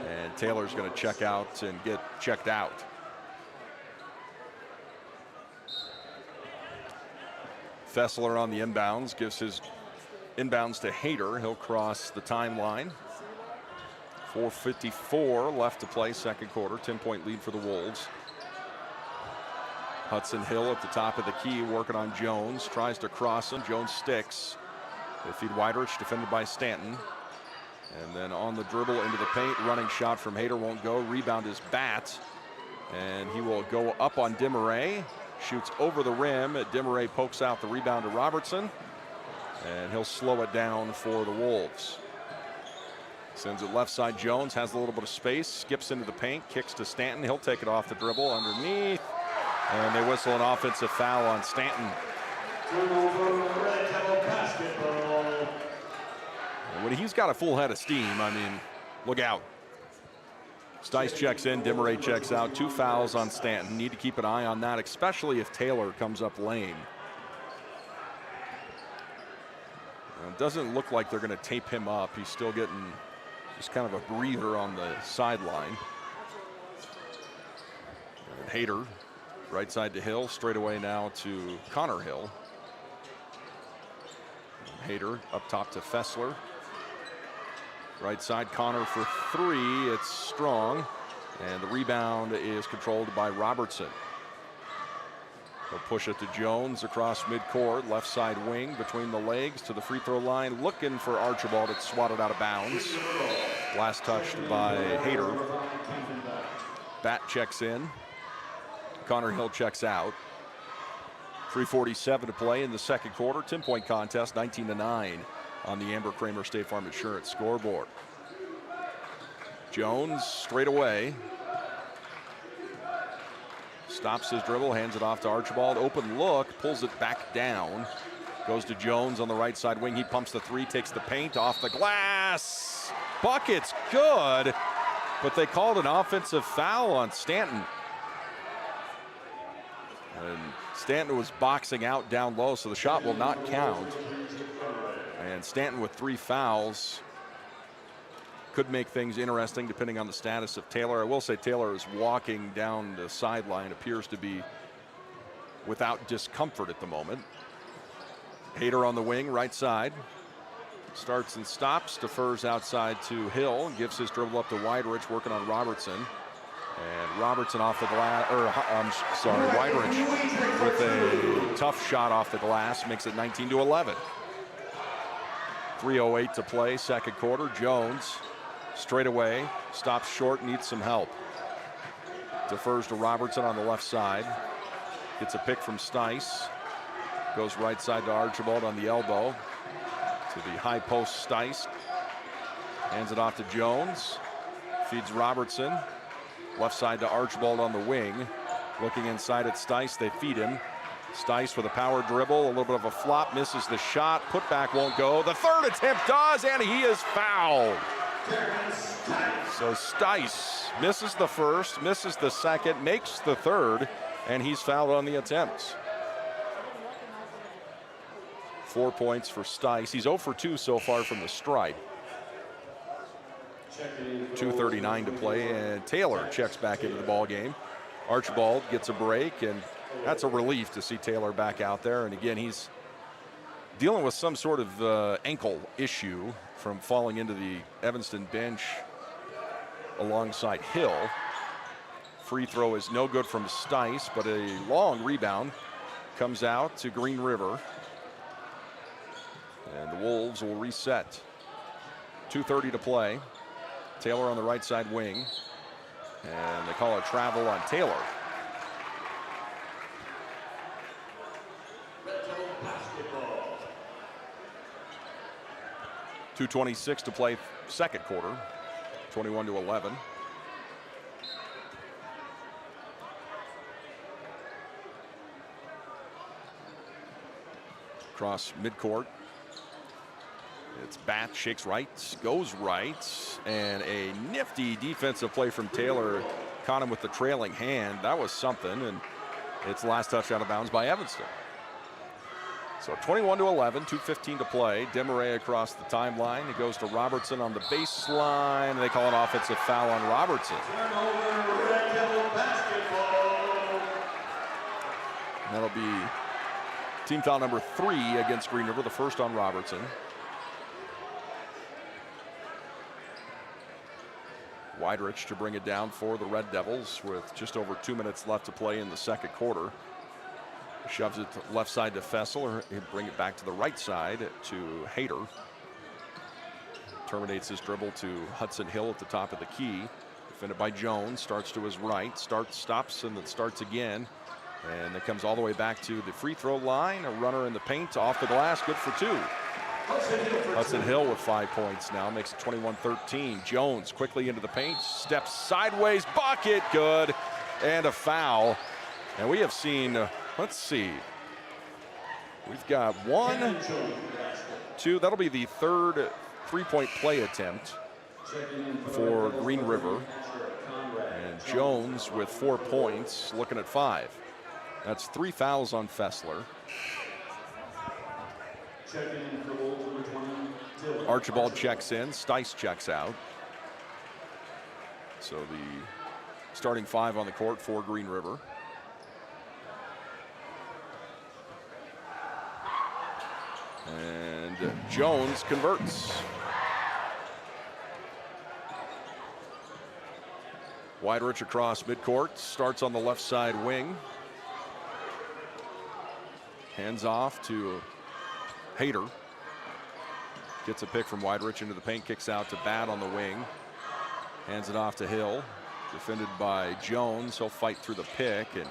and Taylor's going to check out and get checked out. Fessler on the inbounds, gives his inbounds to Hayter. He'll cross the timeline. 4:54 left to play, second quarter. 10-point lead for the Wolves. Hudson Hill at the top of the key, working on Jones. Tries to cross him. Jones sticks. They feed Weidrich, defended by Stanton. And then on the dribble into the paint, running shot from Hayter won't go. Rebound is Bat. And he will go up on Desmarais. Shoots over the rim. Desmarais pokes out the rebound to Robertson. And he'll slow it down for the Wolves. Sends it left side. Jones has a little bit of space. Skips into the paint. Kicks to Stanton. He'll take it off the dribble underneath. And they whistle an offensive foul on Stanton. And when he's got a full head of steam, I mean, look out. Stice checks in, Desmarais checks out. 2 fouls on Stanton. Need to keep an eye on that, especially if Taylor comes up lame. It doesn't look like they're going to tape him up. He's still getting just kind of a breather on the sideline. And Hayter, right side to Hill, straight away now to Connor Hill. Hayter up top to Fessler. Right side, Connor for 3. It's strong. And the rebound is controlled by Robertson. He'll push it to Jones across midcourt, left side wing between the legs to the free throw line, looking for Archibald. It's swatted out of bounds. Last touched by Hayter. Bat checks in. Connor Hill checks out. 3:47 to play in the second quarter. 10-point contest, 19-9 on the Amber Kramer State Farm Insurance scoreboard. Jones straight away. Stops his dribble, hands it off to Archibald. Open look, pulls it back down. Goes to Jones on the right side wing. He pumps the 3, takes the paint off the glass. Bucket's good, but they called an offensive foul on Stanton. And Stanton was boxing out down low, so the shot will not count. And Stanton with 3 fouls could make things interesting depending on the status of Taylor. I will say Taylor is walking down the sideline, appears to be without discomfort at the moment. Hayter on the wing, right side. Starts and stops, defers outside to Hill, gives his dribble up to Weidrich, working on Robertson. And Robertson off the glass, Weidrich with a tough shot off the glass, makes it 19-11. 3:08 to play, second quarter. Jones straight away, stops short, needs some help. Defers to Robertson on the left side. Gets a pick from Stice. Goes right side to Archibald on the elbow. To the high post, Stice. Hands it off to Jones. Feeds Robertson. Left side to Archibald on the wing. Looking inside at Stice, they feed him. Stice with a power dribble, a little bit of a flop, misses the shot. Putback won't go. The third attempt does, and he is fouled. So Stice misses the first, misses the second, makes the third, and he's fouled on the attempts. 4 points for Stice. He's 0 for 2 so far from the stripe. 2:39 to play, and Taylor checks back into the ball game. Archibald gets a break, and that's a relief to see Taylor back out there. And again, he's dealing with some sort of ankle issue from falling into the Evanston bench alongside Hill. Free throw is no good from Stice, but a long rebound comes out to Green River. And the Wolves will reset. 2:30 to play. Taylor on the right side wing. And they call a travel on Taylor. .226 to play second quarter. 21-11. Across midcourt. It's Bat, shakes right, goes right, and a nifty defensive play from Taylor caught him with the trailing hand. That was something, and it's last touch out of bounds by Evanston. So 21-11, 2:15 to play. Desmarais across the timeline. It goes to Robertson on the baseline, and they call an offensive foul on Robertson. That'll be team foul number 3 against Green River, the first on Robertson. Weidrich to bring it down for the Red Devils with just over 2 minutes left to play in the second quarter. Shoves it to left side to Fessler. He'll bring it back to the right side to Hayter. Terminates his dribble to Hudson Hill at the top of the key. Defended by Jones. Starts to his right. Stops, and then starts again. And it comes all the way back to the free throw line. A runner in the paint off the glass. Good for two. Hudson Hill with 5 points now. Makes it 21-13. Jones quickly into the paint. Steps sideways. Bucket. Good. And a foul. And we have seen... let's see. We've got 1, 2. That'll be the third three-point play attempt for Green River. And Jones with 4 points, looking at 5. That's 3 fouls on Fessler. Archibald checks in. Stice checks out. So the starting 5 on the court for Green River. And Jones converts. Weidrich across midcourt, starts on the left side wing. Hands off to Hayter. Gets a pick from Weidrich into the paint, kicks out to Batt on the wing. Hands it off to Hill. Defended by Jones. He'll fight through the pick and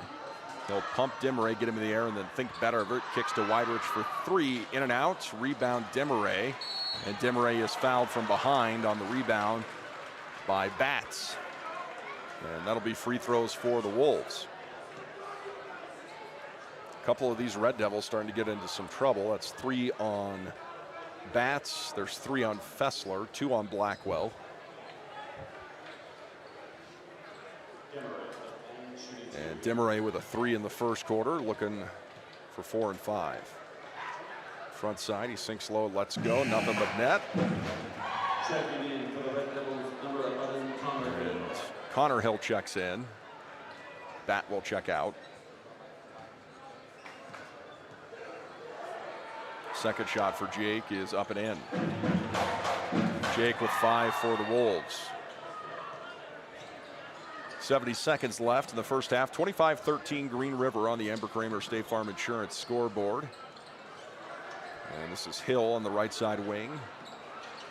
he'll pump Demaray, get him in the air, and then think better of it. Kicks to Weidrich for 3, in and out. Rebound Demaray. And Demaray is fouled from behind on the rebound by Batts. And that'll be free throws for the Wolves. A couple of these Red Devils starting to get into some trouble. That's 3 on Batts. There's 3 on Fessler, 2 on Blackwell. And Demaray with a 3 in the first quarter, looking for 4 and 5. Front side, he sinks low, lets go, nothing but net. And Connor Hill checks in. Batt will check out. Second shot for Jake is up and in. Jake with 5 for the Wolves. 70 seconds left in the first half. 25-13 Green River on the Ember Kramer State Farm Insurance scoreboard. And this is Hill on the right side wing.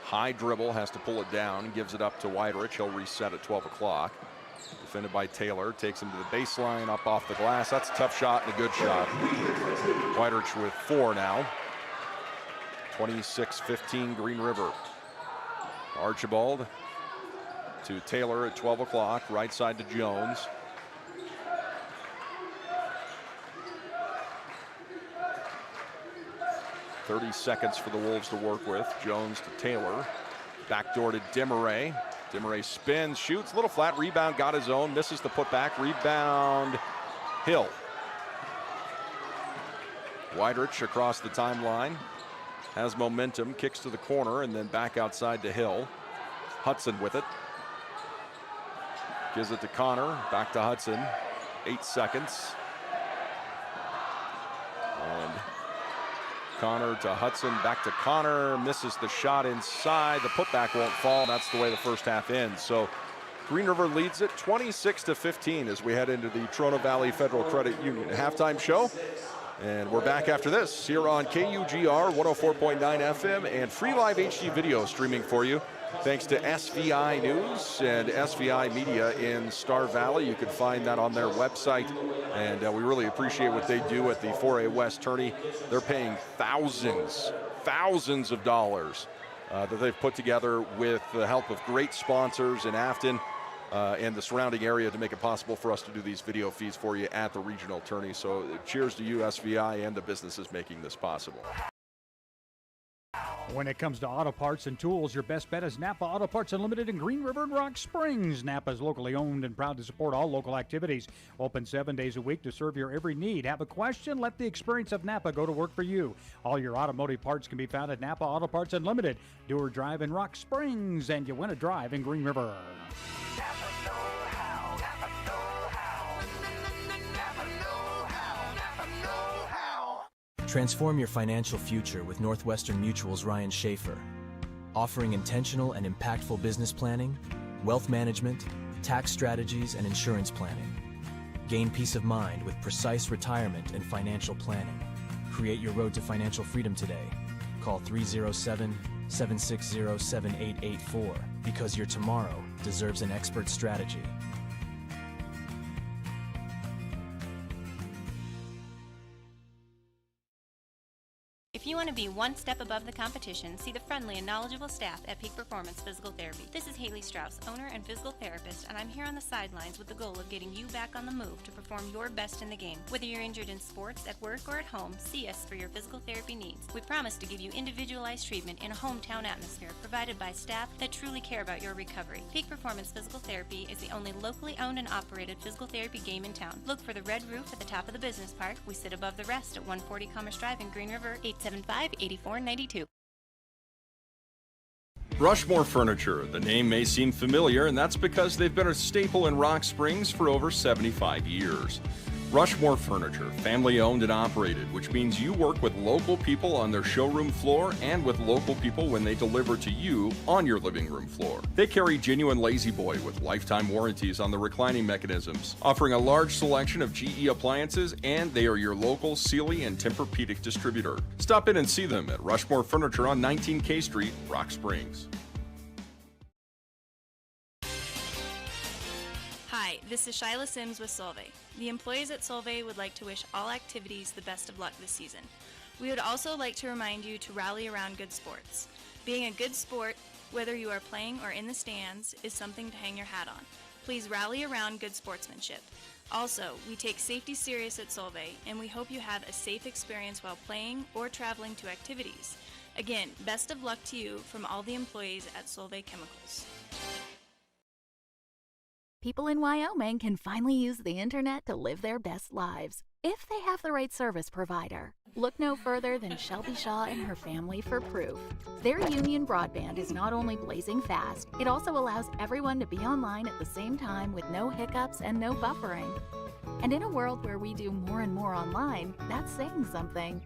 High dribble, has to pull it down, gives it up to Weidrich. He'll reset at 12 o'clock. Defended by Taylor, takes him to the baseline, up off the glass. That's a tough shot and a good shot. Weidrich with 4 now. 26-15 Green River. Archibald to Taylor at 12 o'clock, right side to Jones. .30 seconds for the Wolves to work with. Jones to Taylor. Backdoor to Demaray. Demaray spins, shoots, little flat rebound, got his own, misses the putback. Rebound, Hill. Weidrich across the timeline. Has momentum, kicks to the corner, and then back outside to Hill. Hudson with it. Gives it to Connor, back to Hudson. 8 seconds. And Connor to Hudson, back to Connor, misses the shot inside. The putback won't fall. That's the way the first half ends. So Green River leads it 26-15 as we head into the Trona Valley Federal Credit Union halftime show. And we're back after this here on KUGR 104.9 FM and free live HD video streaming for you. Thanks to SVI News and SVI Media in Star Valley. You can find that on their website. And we really appreciate what they do at the 4A West tourney. They're paying thousands of dollars that they've put together with the help of great sponsors in Afton and the surrounding area to make it possible for us to do these video feeds for you at the regional tourney. So cheers to you, SVI, and the businesses making this possible. When it comes to auto parts and tools, your best bet is Napa Auto Parts Unlimited in Green River and Rock Springs. Napa is locally owned and proud to support all local activities. Open 7 days a week to serve your every need. Have a question? Let the experience of Napa go to work for you. All your automotive parts can be found at Napa Auto Parts Unlimited. Do or drive in Rock Springs, and you win a drive in Green River. Transform your financial future with Northwestern Mutual's Ryan Schaefer. Offering intentional and impactful business planning, wealth management, tax strategies, and insurance planning. Gain peace of mind with precise retirement and financial planning. Create your road to financial freedom today. Call 307-760-7884 because your tomorrow deserves an expert strategy. If you want to be one step above the competition, see the friendly and knowledgeable staff at Peak Performance Physical Therapy. This is Haley Strauss, owner and physical therapist, and I'm here on the sidelines with the goal of getting you back on the move to perform your best in the game. Whether you're injured in sports, at work, or at home, see us for your physical therapy needs. We promise to give you individualized treatment in a hometown atmosphere provided by staff that truly care about your recovery. Peak Performance Physical Therapy is the only locally owned and operated physical therapy game in town. Look for the red roof at the top of the business park. We sit above the rest at 140 Commerce Drive in Green River, 875-8492. Rushmore Furniture. The name may seem familiar, and that's because they've been a staple in Rock Springs for over 75 years. Rushmore Furniture, family owned and operated, which means you work with local people on their showroom floor and with local people when they deliver to you on your living room floor. They carry genuine Lazy Boy with lifetime warranties on the reclining mechanisms, offering a large selection of GE appliances, and they are your local Sealy and Tempur-Pedic distributor. Stop in and see them at Rushmore Furniture on 19K Street, Rock Springs. Hi, this is Shyla Sims with Solvay. The employees at Solvay would like to wish all activities the best of luck this season. We would also like to remind you to rally around good sports. Being a good sport, whether you are playing or in the stands, is something to hang your hat on. Please rally around good sportsmanship. Also, we take safety serious at Solvay, and we hope you have a safe experience while playing or traveling to activities. Again, best of luck to you from all the employees at Solvay Chemicals. People in Wyoming can finally use the internet to live their best lives, if they have the right service provider. Look no further than Shelby Shaw and her family for proof. Their Union broadband is not only blazing fast, it also allows everyone to be online at the same time with no hiccups and no buffering. And in a world where we do more and more online, that's saying something.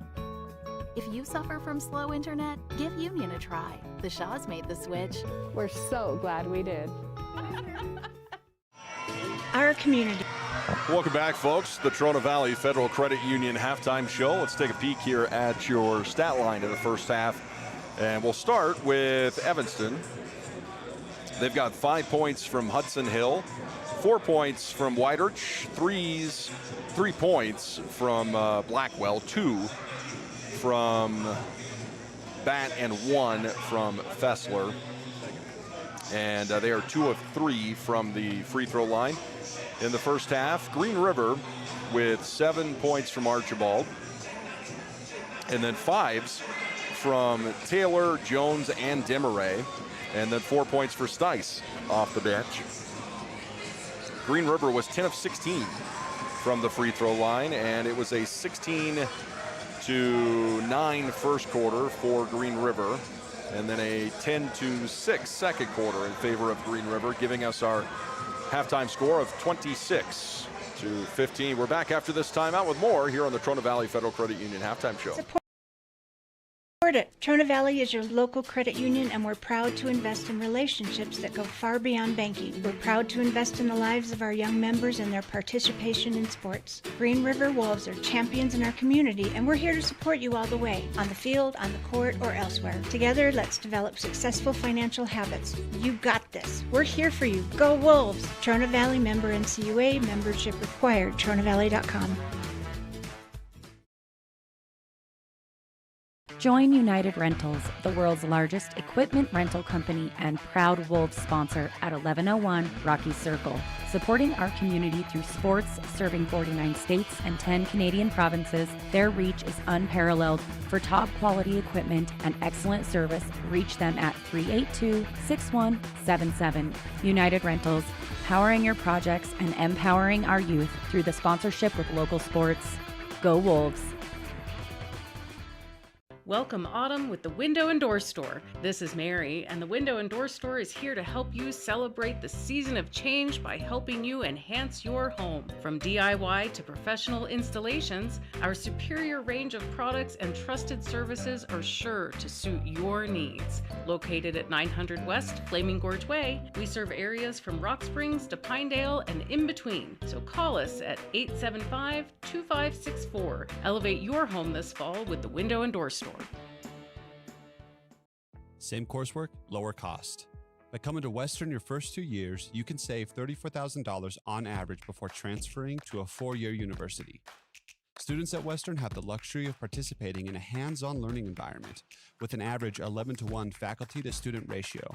If you suffer from slow internet, give Union a try. The Shaws made the switch. We're so glad we did. Our community. Welcome back, folks. The Trona Valley Federal Credit Union halftime show. Let's take a peek here at your stat line in the first half. And we'll start with Evanston. They've got 5 points from Hudson Hill, 4 points from Whiterch, 3 points from Blackwell, 2 from Bat, and 1 from Fessler. And they are 2 of 3 from the free throw line in the first half. Green River with 7 points from Archibald, and then 5s from Taylor, Jones, and Demaray, and then 4 points for Stice off the bench. Green River was 10 of 16 from the free throw line, and it was a 16-9 first quarter for Green River, and then a 10-6 second quarter in favor of Green River, giving us our halftime score of 26-15. We're back after this timeout with more here on the Trona Valley Federal Credit Union halftime show. Support it. Trona Valley is your local credit union, and we're proud to invest in relationships that go far beyond banking. We're proud to invest in the lives of our young members and their participation in sports. Green River Wolves are champions in our community, and we're here to support you all the way, on the field, on the court, or elsewhere. Together, let's develop successful financial habits. You got this. We're here for you. Go Wolves! Trona Valley member NCUA, membership required. TronaValley.com. Join United Rentals, the world's largest equipment rental company and proud Wolves sponsor at 1101 Rocky Circle, supporting our community through sports, serving 49 states and 10 Canadian provinces. Their reach is unparalleled. For top quality equipment and excellent service, reach them at 382-6177. United Rentals, powering your projects and empowering our youth through the sponsorship with local sports. Go Wolves! Welcome autumn with the Window and Door Store. This is Mary, and the Window and Door Store is here to help you celebrate the season of change by helping you enhance your home. From DIY to professional installations, our superior range of products and trusted services are sure to suit your needs. Located at 900 West Flaming Gorge Way, we serve areas from Rock Springs to Pinedale and in between. So call us at 875-2564. Elevate your home this fall with the Window and Door Store. Same coursework, lower cost. By coming to Western your first 2 years, you can save $34,000 on average before transferring to a 4-year university. Students at Western have the luxury of participating in a hands-on learning environment with an average 11-to-1 faculty-to-student ratio.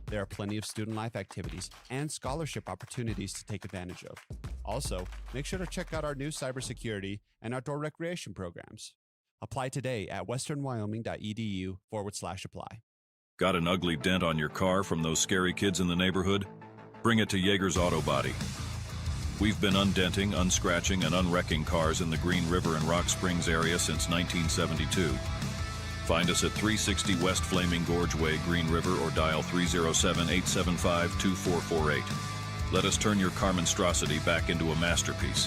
There are plenty of student life activities and scholarship opportunities to take advantage of. Also, make sure to check out our new cybersecurity and outdoor recreation programs. Apply today at westernwyoming.edu/apply. Got an ugly dent on your car from those scary kids in the neighborhood? Bring it to Yeager's Auto Body. We've been undenting, unscratching, and unwrecking cars in the Green River and Rock Springs area since 1972. Find us at 360 West Flaming Gorge Way, Green River, or dial 307-875-2448. Let us turn your car monstrosity back into a masterpiece.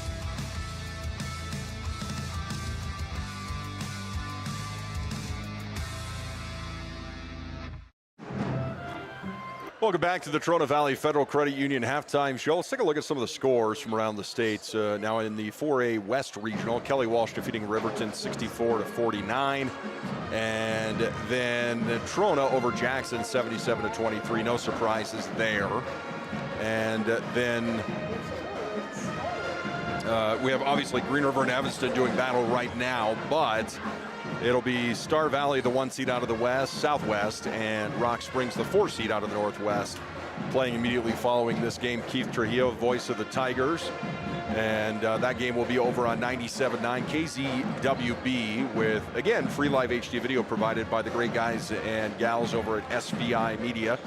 Welcome back to the Trona Valley Federal Credit Union halftime show. Let's take a look at some of the scores from around the states. Now in the 4A West Regional, Kelly Walsh defeating Riverton 64-49. And then Trona over Jackson 77-23. No surprises there. And then we have obviously Green River and Evanston doing battle right now, but it'll be Star Valley, the 1 seed out of the Southwest, and Rock Springs, the 4 seed out of the Northwest. Playing immediately following this game, Keith Trujillo, voice of the Tigers. And that game will be over on 97.9 KZWB with, again, free live HD video provided by the great guys and gals over at SVI Media.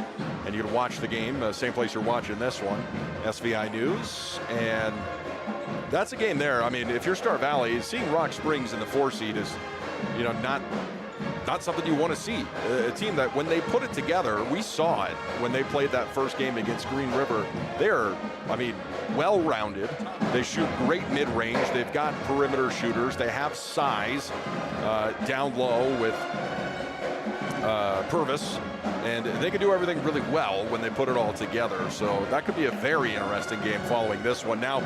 And you can watch the game, same place you're watching this one, SVI News. And that's a game there. I mean, if you're Star Valley, seeing Rock Springs in the 4 seed is, you know, not something you want to see. A team that when they put it together, we saw it when they played that first game against Green River. They're, I mean, well-rounded. They shoot great mid-range. They've got perimeter shooters. They have size down low with Purvis. And they can do everything really well when they put it all together. So that could be a very interesting game following this one. Now,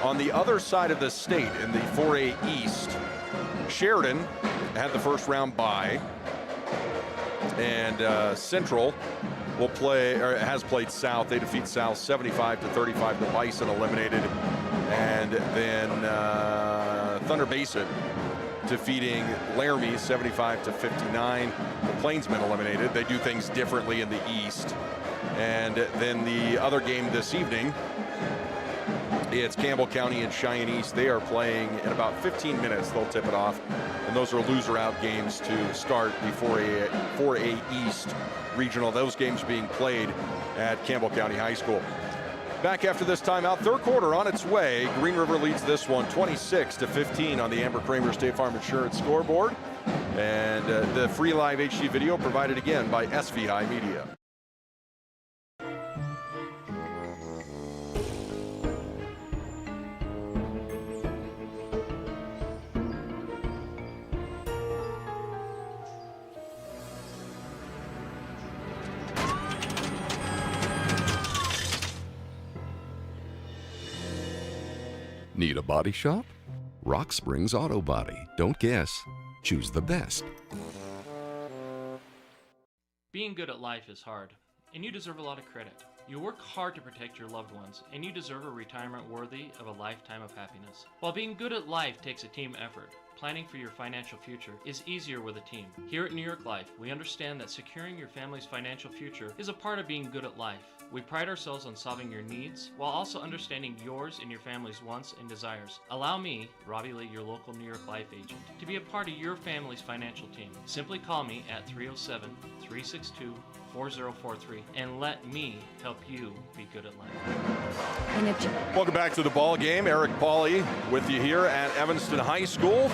on the other side of the state in the 4A East, Sheridan had the first round bye, and Central will play, or has played South. They defeat South 75-35. The Bison eliminated, and then Thunder Basin defeating Laramie 75-59. The Plainsmen eliminated. They do things differently in the East. And then the other game this evening, it's Campbell County and Cheyenne East. They are playing in about 15 minutes. They'll tip it off. And those are loser-out games to start the 4A East Regional. Those games being played at Campbell County High School. Back after this timeout, third quarter on its way. Green River leads this one 26-15 on the Amber Kramer State Farm Insurance scoreboard. And the free live HD video provided again by SVI Media. Need a body shop? Rock Springs Auto Body. Don't guess. Choose the best. Being good at life is hard, and you deserve a lot of credit. You work hard to protect your loved ones, and you deserve a retirement worthy of a lifetime of happiness. While being good at life takes a team effort, planning for your financial future is easier with a team. Here at New York Life, we understand that securing your family's financial future is a part of being good at life. We pride ourselves on solving your needs while also understanding yours and your family's wants and desires. Allow me, Robbie Lee, your local New York Life agent, to be a part of your family's financial team. Simply call me at 307-362-4043 and let me help you be good at life. Welcome back to the ball game. Eric Pauley with you here at Evanston High School.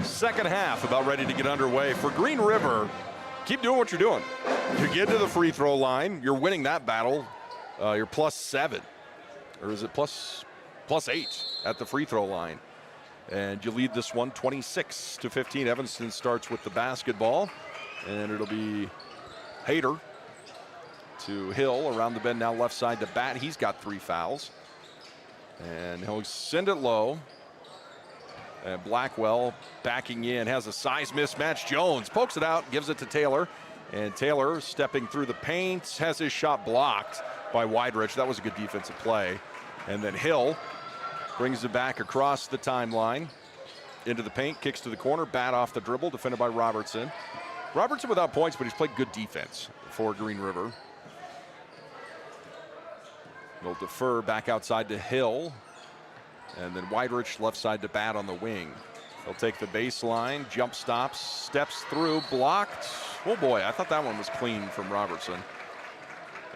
Second half about ready to get underway. For Green River, keep doing what you're doing. You get to the free throw line, you're winning that battle. You're +7, or is it plus 8 at the free throw line. And you lead this one 26-15. Evanston starts with the basketball, and it'll be Hayter to Hill around the bend now left side to Bat. He's got 3 fouls. And he'll send it low. And Blackwell backing in, has a size mismatch. Jones pokes it out, gives it to Taylor. And Taylor stepping through the paint, has his shot blocked by Weidrich. That was a good defensive play. And then Hill brings it back across the timeline into the paint, kicks to the corner, Bat off the dribble, defended by Robertson. Robertson without points, but he's played good defense for Green River. They'll defer back outside to Hill. And then Weidrich left side to Bat on the wing. They'll take the baseline, jump stops, steps through, blocked. Oh boy, I thought that one was clean from Robertson.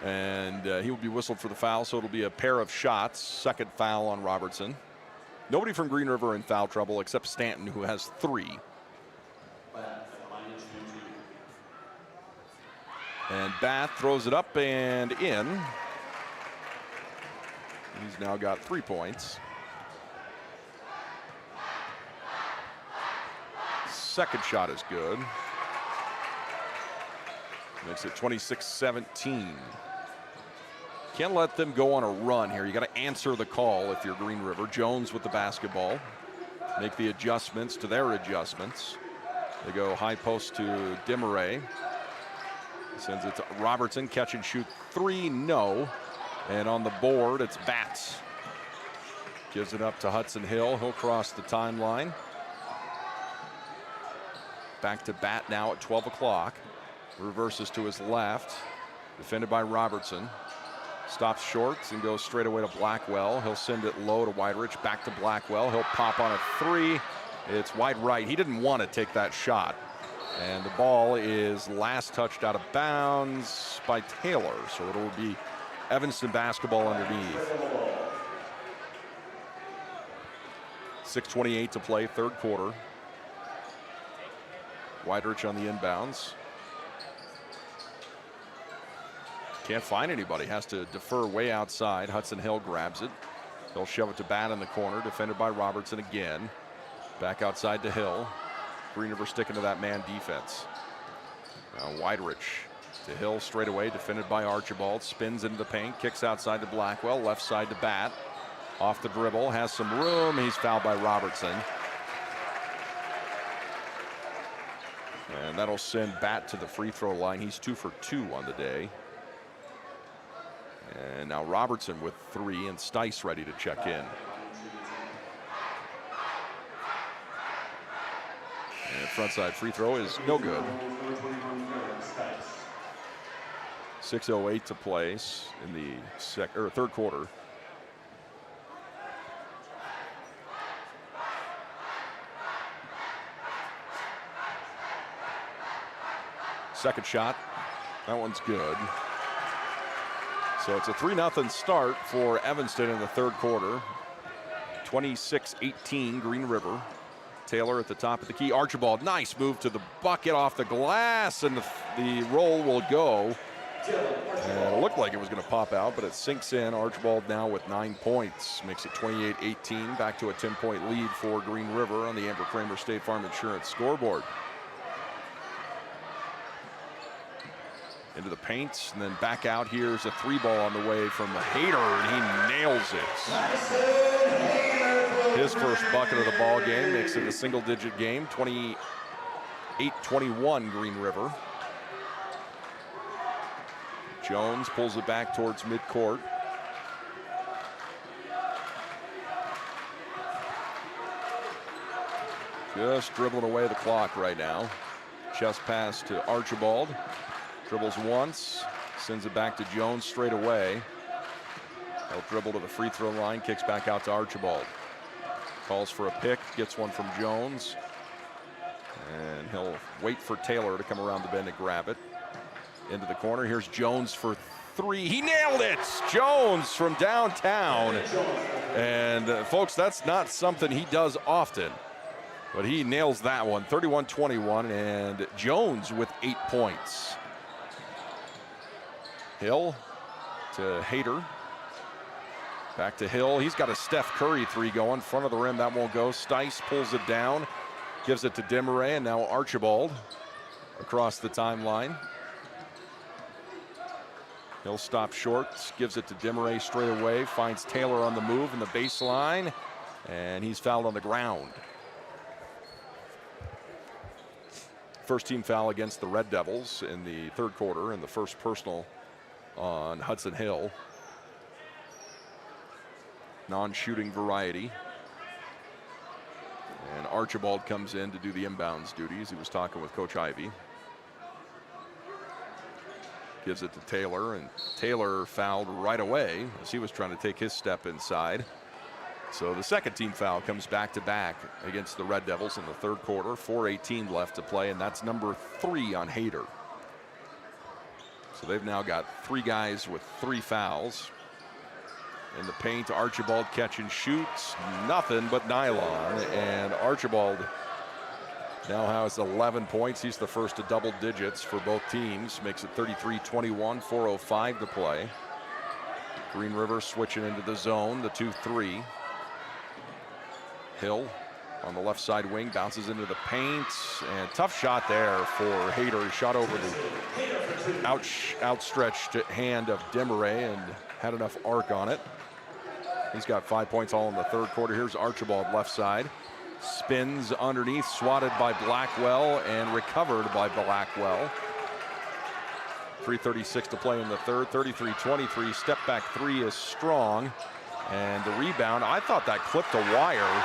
And he will be whistled for the foul, so it'll be a pair of shots. Second foul on Robertson. Nobody from Green River in foul trouble except Stanton, who has 3. And Bath throws it up and in. He's now got 3 points. Second shot is good. Makes it 26-17. Can't let them go on a run here. You got to answer the call if you're Green River. Jones with the basketball. Make the adjustments to their adjustments. They go high post to Demaray. Sends it to Robertson. Catch and shoot 3, no. And on the board, it's Bats. Gives it up to Hudson Hill. He'll cross the timeline. Back to Bat now at 12 o'clock. Reverses to his left. Defended by Robertson. Stops short and goes straight away to Blackwell. He'll send it low to Weidrich. Back to Blackwell. He'll pop on a 3. It's wide right. He didn't want to take that shot. And the ball is last touched out of bounds by Taylor. So it'll be Evanston basketball underneath. 6:28 to play, third quarter. Weidrich on the inbounds. Can't find anybody. Has to defer way outside. Hudson Hill grabs it. He'll shove it to Bat in the corner. Defended by Robertson again. Back outside to Hill. Green River sticking to that man defense. Now Weidrich to Hill straight away. Defended by Archibald. Spins into the paint. Kicks outside to Blackwell. Left side to Bat. Off the dribble. Has some room. He's fouled by Robertson. And that'll send Bat to the free throw line. He's 2 for 2 on the day. And now Robertson with 3 and Stice ready to check in. And frontside free throw is no good. 6:08 to play in the third quarter. Second shot, that one's good. So it's a 3-0 start for Evanston in the third quarter. 26-18 Green River. Taylor at the top of the key. Archibald, nice move to the bucket off the glass, and the roll will go. And it looked like it was going to pop out, but it sinks in. Archibald now with 9 points. Makes it 28-18. Back to a 10-point lead for Green River on the Amber Kramer State Farm Insurance scoreboard. Into the paint, and then back out. Here's a 3-ball on the way from the Hayter, and he nails it. His first bucket of the ball game makes it a single-digit game. 28-21 Green River. Jones pulls it back towards midcourt. Just dribbling away the clock right now. Chest pass to Archibald. Dribbles once, sends it back to Jones straight away. He'll dribble to the free throw line, kicks back out to Archibald. Calls for a pick, gets one from Jones. And he'll wait for Taylor to come around the bend and grab it. Into the corner, here's Jones for 3. He nailed it! Jones from downtown. And folks, that's not something he does often. But he nails that one, 31-21, and Jones with 8 points. Hill to Hayter. Back to Hill. He's got a Steph Curry three going. Front of the rim, that won't go. Stice pulls it down, gives it to Demaray, and now Archibald across the timeline. Hill stops short, gives it to Demaray straight away, finds Taylor on the move in the baseline, and he's fouled on the ground. First team foul against the Red Devils in the third quarter, and the first personal on Hudson Hill. Non-shooting variety. And Archibald comes in to do the inbounds duties. He was talking with Coach Ivey. Gives it to Taylor, and Taylor fouled right away as he was trying to take his step inside. So the second team foul comes back-to-back against the Red Devils in the third quarter. 4:18 left to play, and that's number 3 on Hayter. So they've now got 3 guys with 3 fouls. In the paint, Archibald catch and shoots, nothing but nylon, and Archibald now has 11 points. He's the first to double digits for both teams. Makes it 33-21, 4:05 to play. Green River switching into the zone, the 2-3. Hill on the left side wing, bounces into the paint, and tough shot there for Hayter. He shot over the outstretched hand of Demaray and had enough arc on it. He's got 5 points all in the third quarter. Here's Archibald left side. Spins underneath, swatted by Blackwell and recovered by Blackwell. 3:36 to play in the third, 33-23. Step back three is strong. And the rebound, I thought that clipped a wire,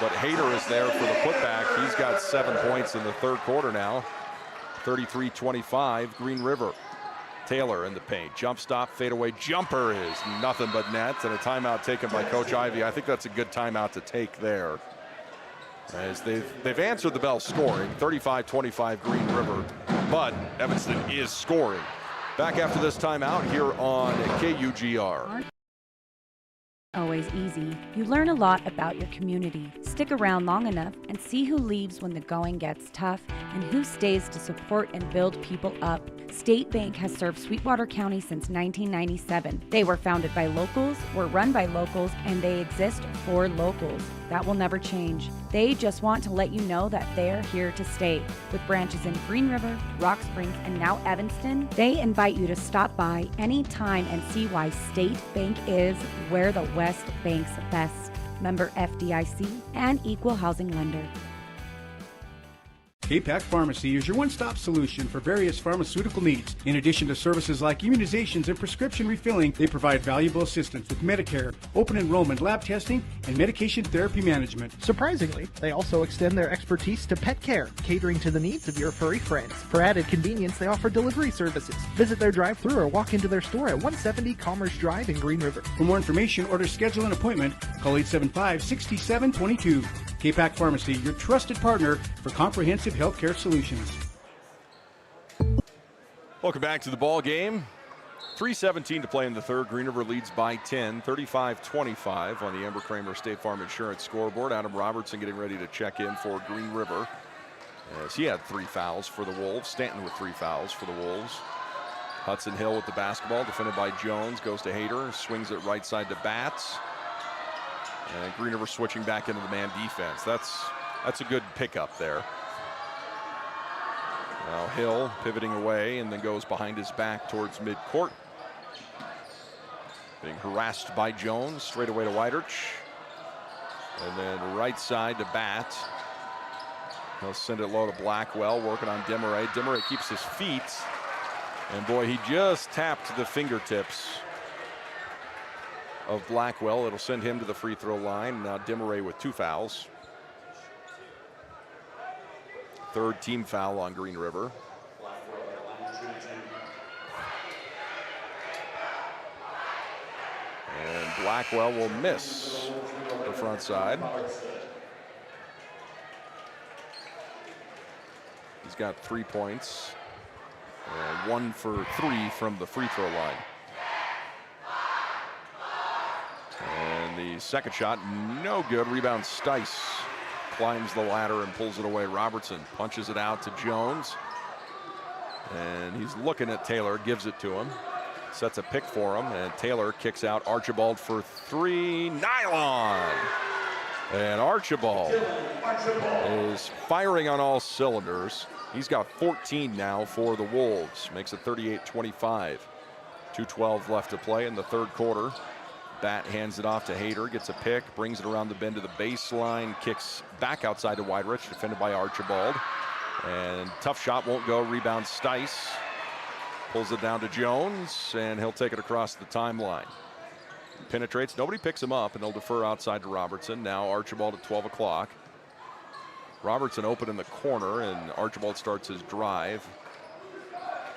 but Hayter is there for the putback. He's got 7 points in the third quarter now. 33-25, Green River. Taylor in the paint, jump stop, fadeaway jumper is nothing but net, and a timeout taken by Coach Ivey. I think that's a good timeout to take there, as they've answered the bell scoring, 35-25 Green River, but Evanston is scoring. Back after this timeout here on KUGR. Always easy. You learn a lot about your community. Stick around long enough and see who leaves when the going gets tough and who stays to support and build people up. State Bank has served Sweetwater County since 1997. They were founded by locals, were run by locals, and they exist for locals. That will never change. They just want to let you know that they're here to stay. With branches in Green River, Rock Springs, and now Evanston, they invite you to stop by anytime and see why State Bank is where the West banks best. Member FDIC and equal housing lender. K-Pac Pharmacy is your one-stop solution for various pharmaceutical needs. In addition to services like immunizations and prescription refilling, they provide valuable assistance with Medicare, open enrollment, lab testing, and medication therapy management. Surprisingly, they also extend their expertise to pet care, catering to the needs of your furry friends. For added convenience, they offer delivery services. Visit their drive-thru or walk into their store at 170 Commerce Drive in Green River. For more information or to schedule an appointment, call 875-6722. K-Pac Pharmacy, your trusted partner for comprehensive healthcare solutions. Welcome back to the ball game. 3:17 to play in the third. Green River leads by 10, 35-25 on the Amber Kramer State Farm Insurance scoreboard. Adam Robertson getting ready to check in for Green River, as he had 3 fouls for the Wolves. Stanton with 3 fouls for the Wolves. Hudson Hill with the basketball, defended by Jones, goes to Hayter, swings it right side to Batts. And Green River switching back into the man defense. That's a good pickup there. Now Hill pivoting away and then goes behind his back towards midcourt. Being harassed by Jones, straight away to Whiterch. And then right side to Bat. He'll send it low to Blackwell, working on Demaray. Demaray keeps his feet. And boy, he just tapped the fingertips of Blackwell. It'll send him to the free throw line. Now Demaray with 2 fouls. Third team foul on Green River. And Blackwell will miss the front side. He's got 3 points. And 1 for 3 from the free throw line. And the second shot, no good. Rebound Stice. climbs the ladder and pulls it away. Robertson punches it out to Jones. And he's looking at Taylor, gives it to him. Sets a pick for him, and Taylor kicks out Archibald for 3. Nylon! And Archibald is firing on all cylinders. He's got 14 now for the Wolves. Makes it 38-25. 2:12 left to play in the third quarter. Bat hands it off to Hayter, gets a pick, brings it around the bend to the baseline, kicks back outside to Weidrich, defended by Archibald. And tough shot won't go, rebound Stice. Pulls it down to Jones, and he'll take it across the timeline. Penetrates, nobody picks him up, and they'll defer outside to Robertson. Now Archibald at 12 o'clock. Robertson open in the corner, and Archibald starts his drive.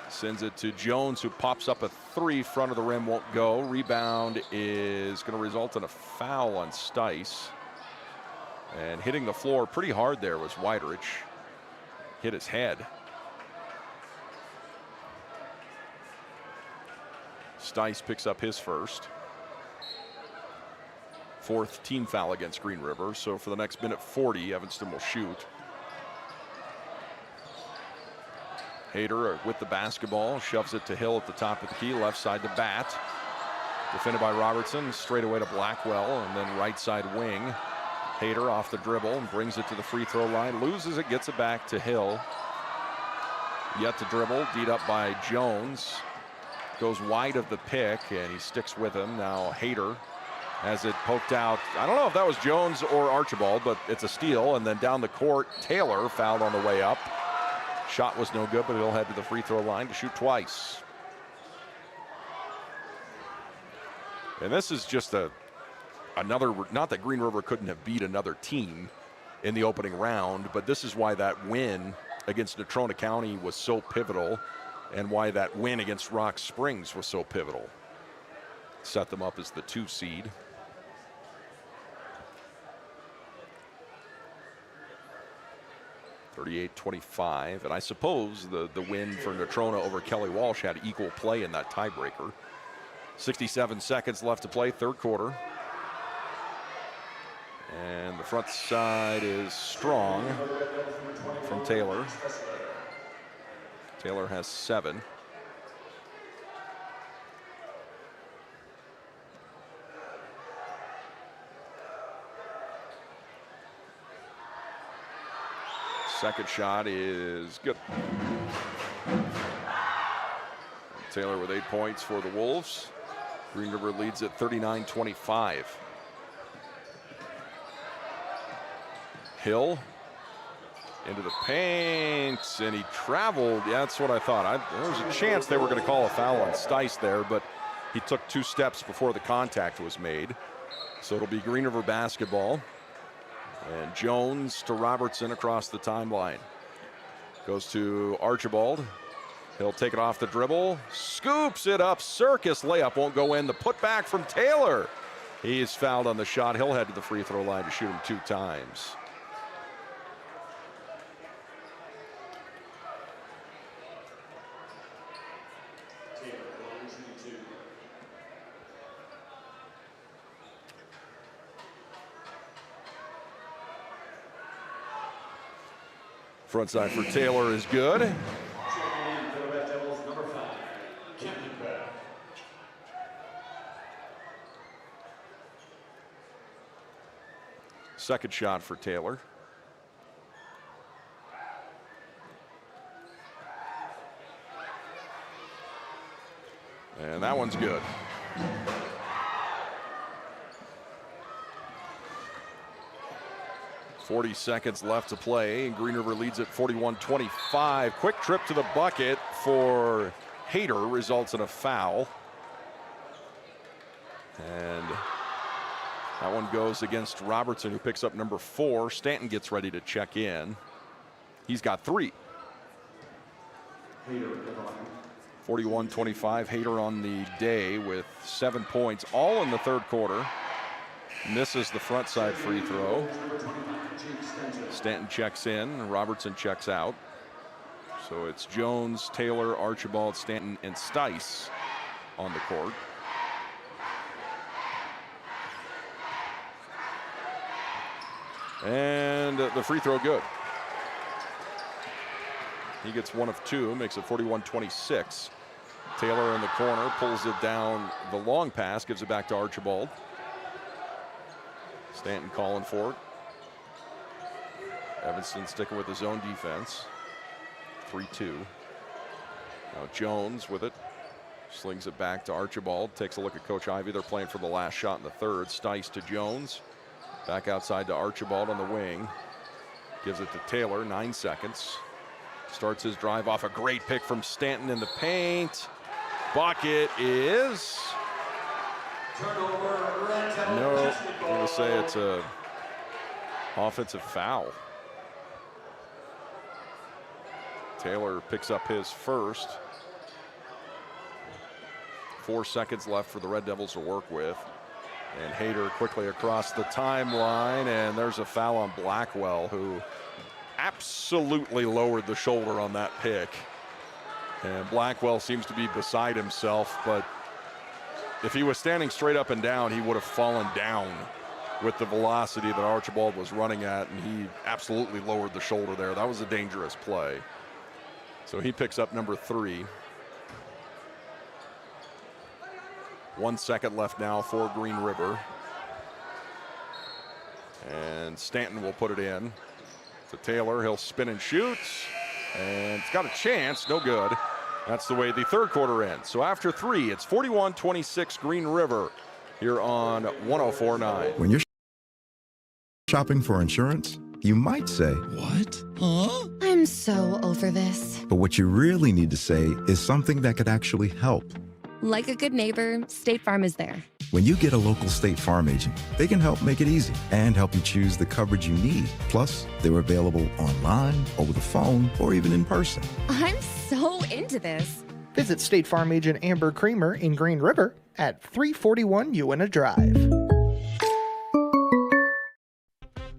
Sends it to Jones, who pops up a 3, front of the rim, won't go. Rebound is going to result in a foul on Stice. And hitting the floor pretty hard there was Weidrich. Hit his head. Stice picks up his first. 4th team foul against Green River. So for the next minute 40, Evanston will shoot. Hayter with the basketball, shoves it to Hill at the top of the key, left side to Bat. Defended by Robertson, straight away to Blackwell, and then right side wing. Hayter off the dribble and brings it to the free throw line, loses it, gets it back to Hill. Yet to dribble, beat up by Jones. Goes wide of the pick, and he sticks with him. Now Hayter has it poked out. I don't know if that was Jones or Archibald, but it's a steal. And then down the court, Taylor fouled on the way up. Shot was no good, but he'll head to the free throw line to shoot twice. And this is just another, not that Green River couldn't have beat another team in the opening round, but this is why that win against Natrona County was so pivotal, and why that win against Rock Springs was so pivotal. Set them up as the 2 seed. (38-25), and I suppose the win for Natrona over Kelly Walsh had equal play in that tiebreaker. 67 seconds left to play, third quarter. And the front side is strong from Taylor. Taylor has 7. Second shot is good. Taylor with 8 points for the Wolves. Green River leads at 39-25. Hill into the paint, and he traveled. Yeah, that's what I thought. There was a chance they were going to call a foul on Stice there, but he took 2 steps before the contact was made. So it'll be Green River basketball. And Jones to Robertson across the timeline. Goes to Archibald. He'll take it off the dribble. Scoops it up. Circus layup won't go in. The putback from Taylor. He's fouled on the shot. He'll head to the free throw line to shoot him 2 times. Front side for Taylor is good. Second shot for Taylor. And that one's good. .40 seconds left to play. Green River leads at 41-25. Quick trip to the bucket for Hayter results in a foul. And that one goes against Robertson, who picks up number 4. Stanton gets ready to check in. He's got 3. 41-25. Hayter on the day with 7 points, all in the third quarter. Misses the front side free throw. Stanton checks in, Robertson checks out. So it's Jones, Taylor, Archibald, Stanton, and Stice on the court. And the free throw good. He gets 1 of 2, makes it 41-26. Taylor in the corner, pulls it down the long pass, gives it back to Archibald. Stanton calling for it. Evanston sticking with his own defense. 3-2. Now Jones with it. Slings it back to Archibald. Takes a look at Coach Ivy. They're playing for the last shot in the third. Stice to Jones. Back outside to Archibald on the wing. Gives it to Taylor. 9 seconds. Starts his drive off a great pick from Stanton in the paint. Bucket is... No, I'm going to say it's a offensive foul. Taylor picks up his first. 4 seconds left for the Red Devils to work with. And Hayter quickly across the timeline, and there's a foul on Blackwell, who absolutely lowered the shoulder on that pick. And Blackwell seems to be beside himself, but if he was standing straight up and down, he would have fallen down with the velocity that Archibald was running at, and he absolutely lowered the shoulder there. That was a dangerous play. So he picks up number 3. 1 second left now for Green River. And Stanton will put it in to Taylor. He'll spin and shoot, and it's got a chance, no good. That's the way the third quarter ends. So after 3, it's 41-26 Green River here on 104.9. When you're shopping for insurance, you might say, "What? Huh?" I'm so over this. But what you really need to say is something that could actually help. Like a good neighbor, State Farm is there. When you get a local State Farm agent, they can help make it easy and help you choose the coverage you need. Plus, they're available online, over the phone, or even in person. I'm so into this. Visit State Farm agent Amber Creamer in Green River at 341 Uinta Drive.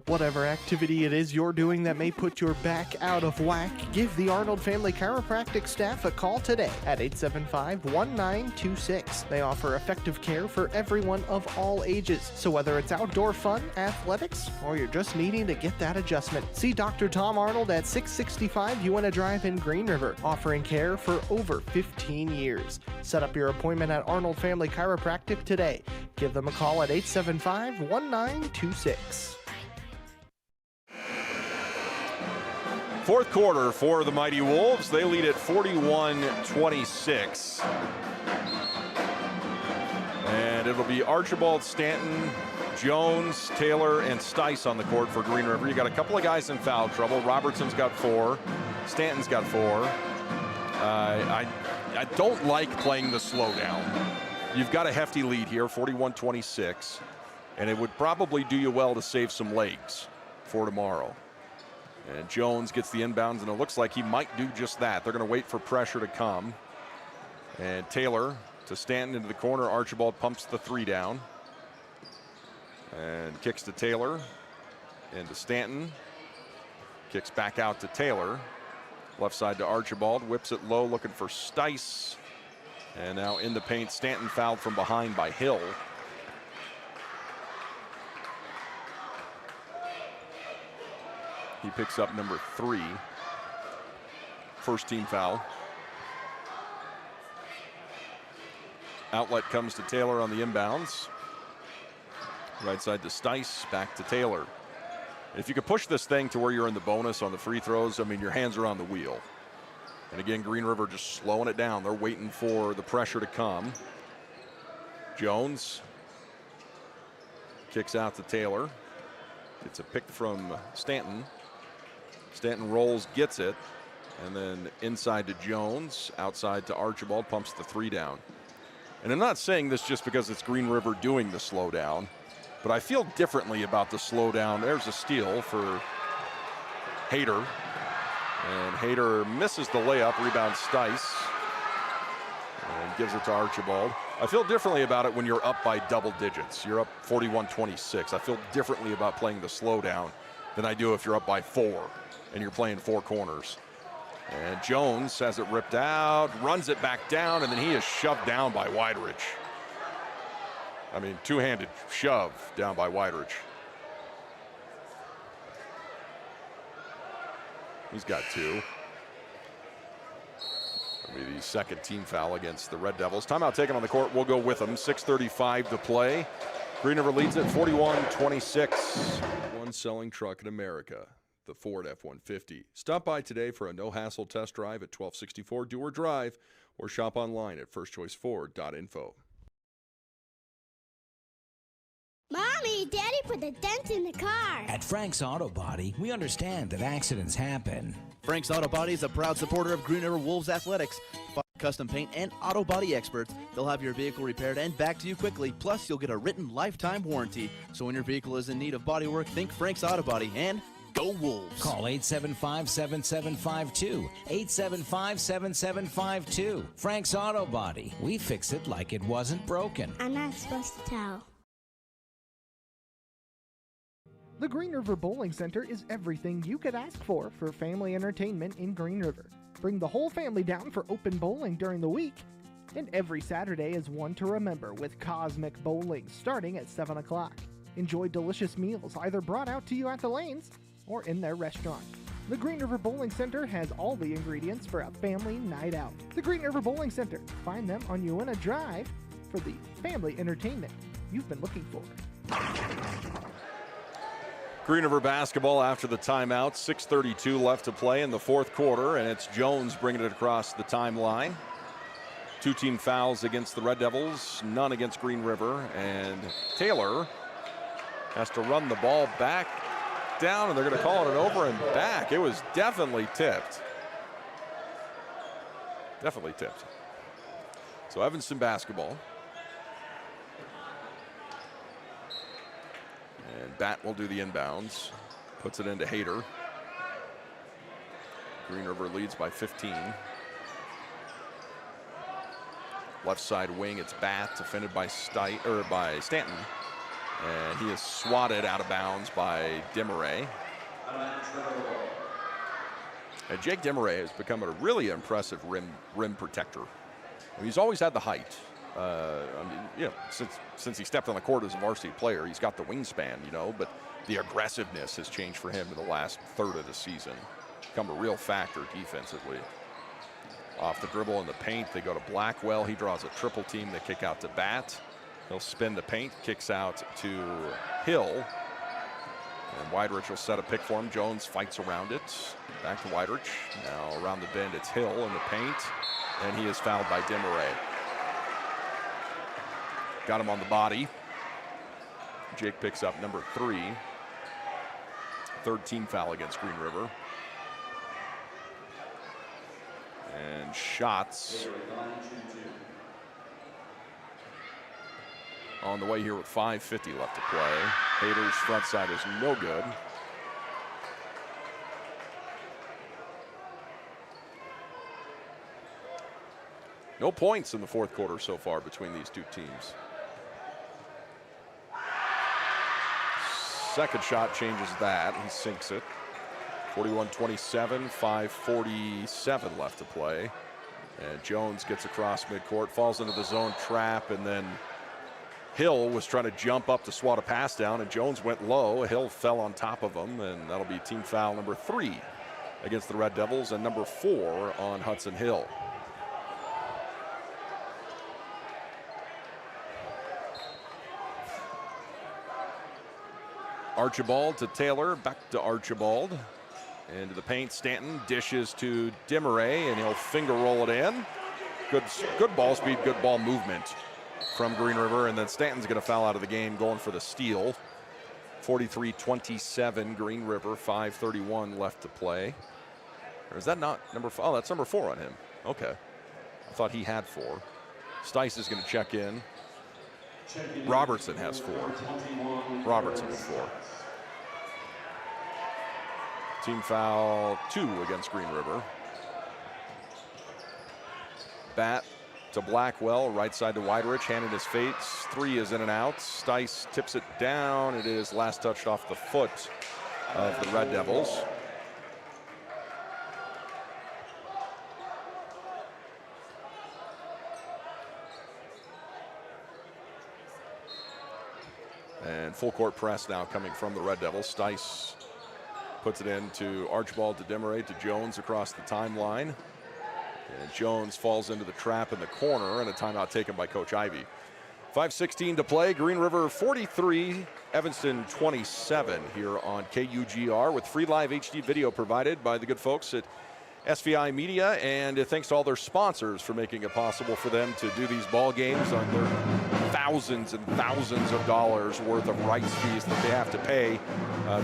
Whatever activity it is you're doing that may put your back out of whack, give the Arnold Family Chiropractic staff a call today at 875-1926. They offer effective care for everyone of all ages. So whether it's outdoor fun, athletics, or you're just needing to get that adjustment, see Dr. Tom Arnold at 665 Uinta Drive in Green River, offering care for over 15 years. Set up your appointment at Arnold Family Chiropractic today. Give them a call at 875-1926. Fourth quarter for the Mighty Wolves. They lead at 41-26. And it'll be Archibald, Stanton, Jones, Taylor, and Stice on the court for Green River. You got a couple of guys in foul trouble. Robertson's got 4. Stanton's got 4. I don't like playing the slowdown. You've got a hefty lead here, 41-26. And it would probably do you well to save some legs for tomorrow. And Jones gets the inbounds, and it looks like he might do just that. They're going to wait for pressure to come. And Taylor to Stanton into the corner. Archibald pumps the 3 down. And kicks to Taylor. Into Stanton. Kicks back out to Taylor. Left side to Archibald. Whips it low, looking for Stice. And now in the paint, Stanton fouled from behind by Hill. He picks up number 3. First team foul. Outlet comes to Taylor on the inbounds. Right side to Stice, back to Taylor. If you could push this thing to where you're in the bonus on the free throws, I mean, your hands are on the wheel. And again, Green River just slowing it down. They're waiting for the pressure to come. Jones kicks out to Taylor. Gets a pick from Stanton. Stanton rolls, gets it, and then inside to Jones, outside to Archibald, pumps the 3 down. And I'm not saying this just because it's Green River doing the slowdown, but I feel differently about the slowdown. There's a steal for Hayter, and Hayter misses the layup, rebounds Stice, and gives it to Archibald. I feel differently about it when you're up by double digits. You're up 41-26. I feel differently about playing the slowdown than I do if you're up by 4. And you're playing 4 corners. And Jones has it ripped out, runs it back down, and then he is shoved down by Widerich. I mean, two-handed shove down by Widerich. He's got 2. That'll be the second team foul against the Red Devils. Timeout taken on the court. We'll go with them. 6:35 to play. Green River leads at 41-26. One selling truck in America, the Ford F-150. Stop by today for a no-hassle test drive at 1264 Dewar Drive or shop online at firstchoiceford.info. Mommy, Daddy put a dent in the car. At Frank's Auto Body, we understand that accidents happen. Frank's Auto Body is a proud supporter of Green River Wolves Athletics. Custom paint and auto body experts. They'll have your vehicle repaired and back to you quickly. Plus, you'll get a written lifetime warranty. So when your vehicle is in need of body work, think Frank's Auto Body and go Wolves. Call 875-7752. 875-7752. Frank's Auto Body. We fix it like it wasn't broken. I'm not supposed to tell. The Green River Bowling Center is everything you could ask for family entertainment in Green River. Bring the whole family down for open bowling during the week. And every Saturday is one to remember with Cosmic Bowling starting at 7 o'clock. Enjoy delicious meals either brought out to you at the lanes or in their restaurant. The Green River Bowling Center has all the ingredients for a family night out. The Green River Bowling Center. Find them on Uinta Drive for the family entertainment you've been looking for. Green River basketball after the timeout. 6:32 left to play in the fourth quarter, and it's Jones bringing it across the timeline. 2 team fouls against the Red Devils, none against Green River, and Taylor has to run the ball back down, and they're going to call it an over and back. It was definitely tipped. Definitely tipped. So Evanston basketball. And Bat will do the inbounds. Puts it into Hayter. Green River leads by 15. Left side wing, it's Bat, defended by Stanton. And he is swatted out of bounds by Demaray. And Jake Demaray has become a really impressive rim protector. I mean, he's always had the height. Since he stepped on the court as a varsity player, he's got the wingspan, but the aggressiveness has changed for him in the last third of the season. Become a real factor defensively. Off the dribble in the paint, they go to Blackwell. He draws a triple team. They kick out to Bat. He'll spin the paint, kicks out to Hill. And Weidrich will set a pick for him. Jones fights around it. Back to Weidrich. Now around the bend, it's Hill in the paint. And he is fouled by Demaray. Got him on the body. Jake picks up number 3. Third team foul against Green River. And shots on the way here with 5:50 left to play. Hayter's front side is no good. No points in the fourth quarter so far between these two teams. Second shot changes that. He sinks it. 41-27, 5:47 left to play. And Jones gets across midcourt, falls into the zone trap, and then Hill was trying to jump up to swat a pass down, and Jones went low. Hill fell on top of him, and that'll be team foul number 3 against the Red Devils, and number 4 on Hudson Hill. Archibald to Taylor, back to Archibald. Into the paint, Stanton dishes to Demaray, and he'll finger roll it in. Good ball speed, good ball movement from Green River, and then Stanton's going to foul out of the game, going for the steal. 43-27, Green River, 5:31 left to play. Or is that not number 4? Oh, that's number 4 on him. Okay. I thought he had 4. Stice is going to check in. Robertson has 4. Robertson with 4. Team foul 2 against Green River. Bat to Blackwell, right side to Weidrich, hand in his face. 3 is in and out. Stice tips it down. It is last touched off the foot of the Red Devils. And full court press now coming from the Red Devils. Stice Puts it into Archibald to Desmarais to Jones across the timeline. And Jones falls into the trap in the corner, and a timeout taken by Coach Ivy. 5:16 to play. Green River 43, Evanston 27 here on KUGR with free live HD video provided by the good folks at SVI Media, and thanks to all their sponsors for making it possible for them to do these ball games on their thousands and thousands of dollars worth of rights fees that they have to pay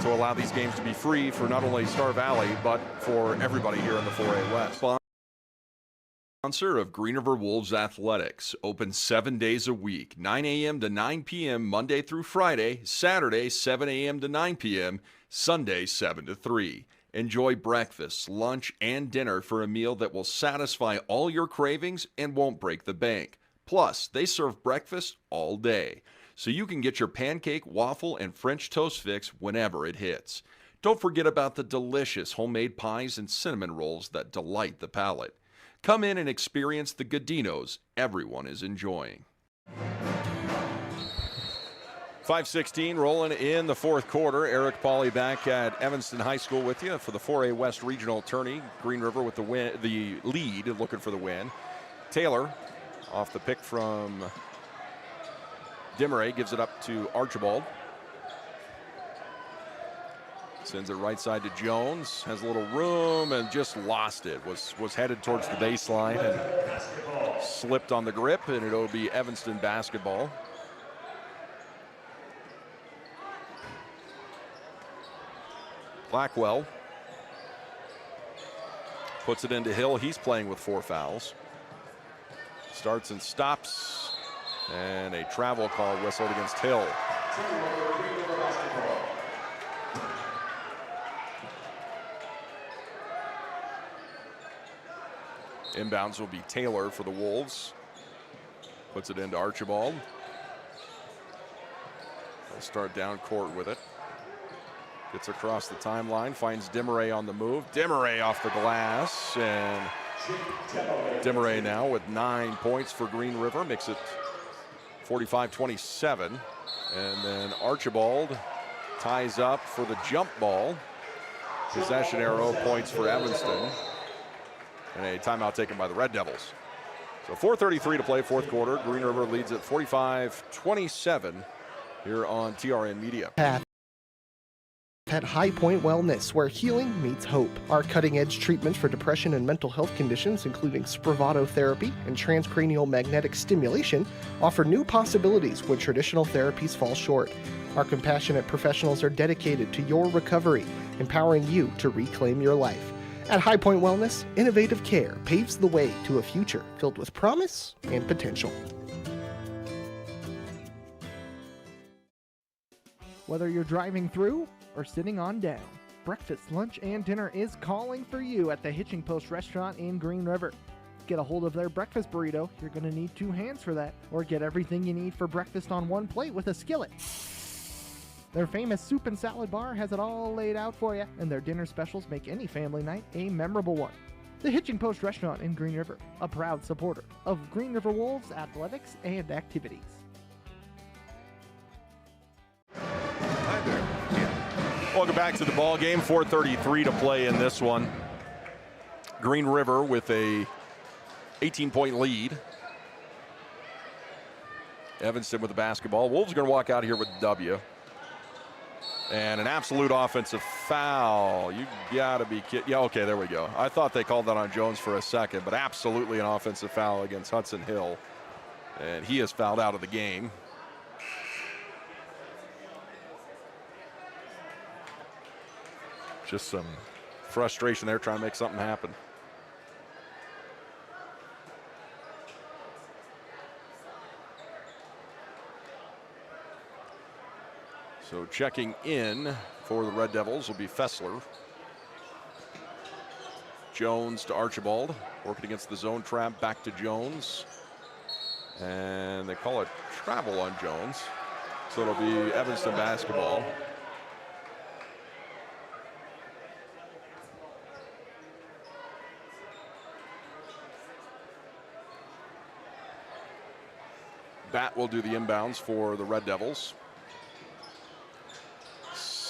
to allow these games to be free for not only Star Valley but for everybody here in the 4A West. Sponsor of Green River Wolves Athletics, open 7 days a week, 9 a.m. to 9 p.m. Monday through Friday, Saturday 7 a.m. to 9 p.m., Sunday 7 to 3. Enjoy breakfast, lunch, and dinner for a meal that will satisfy all your cravings and won't break the bank. Plus, they serve breakfast all day, so you can get your pancake, waffle, and French toast fix whenever it hits. Don't forget about the delicious homemade pies and cinnamon rolls that delight the palate. Come in and experience the Gadinos everyone is enjoying. 5:16 rolling in the fourth quarter. Eric Pauley back at Evanston High School with you for the 4A West Regional Tourney. Green River with the lead, looking for the win. Taylor off the pick from Desmarais, gives it up to Archibald. Sends it right side to Jones, has a little room and just lost it. Was headed towards the baseline and slipped on the grip, and it'll be Evanston basketball. Blackwell puts it into Hill. He's playing with 4 fouls. Starts and stops, and a travel call whistled against Hill. Inbounds will be Taylor for the Wolves. Puts it into Archibald. They'll start down court with it. Gets across the timeline, finds Desmarais on the move. Desmarais off the glass, and Desmarais now with 9 points for Green River, makes it 45-27. And then Archibald ties up for the jump ball. Possession arrow, points for Evanston. And a timeout taken by the Red Devils. So 4:33 to play, fourth quarter. Green River leads at 45-27 here on TRN Media. At High Point Wellness, where healing meets hope. Our cutting-edge treatments for depression and mental health conditions, including Spravato therapy and transcranial magnetic stimulation, offer new possibilities when traditional therapies fall short. Our compassionate professionals are dedicated to your recovery, empowering you to reclaim your life. At High Point Wellness, innovative care paves the way to a future filled with promise and potential. Whether you're driving through or sitting on down, breakfast, lunch, and dinner is calling for you at the Hitching Post restaurant in Green River. Get a hold of their breakfast burrito. You're going to need 2 hands for that. Or get everything you need for breakfast on one plate with a skillet. Their famous soup and salad bar has it all laid out for you, and their dinner specials make any family night a memorable one. The Hitching Post restaurant in Green River, a proud supporter of Green River Wolves athletics and activities. Welcome back to the ball game. 4:33 to play in this one. Green River with a 18-point lead. Evanston with the basketball. Wolves are going to walk out here with the W. And an absolute offensive foul. You gotta be kidding. Yeah, okay, there we go. I thought they called that on Jones for a second, but absolutely an offensive foul against Hudson Hill. And he is fouled out of the game. Just some frustration there, trying to make something happen. So checking in for the Red Devils will be Fessler. Jones to Archibald, working against the zone trap, back to Jones. And they call it travel on Jones. So it'll be Evanston basketball. Bat will do the inbounds for the Red Devils.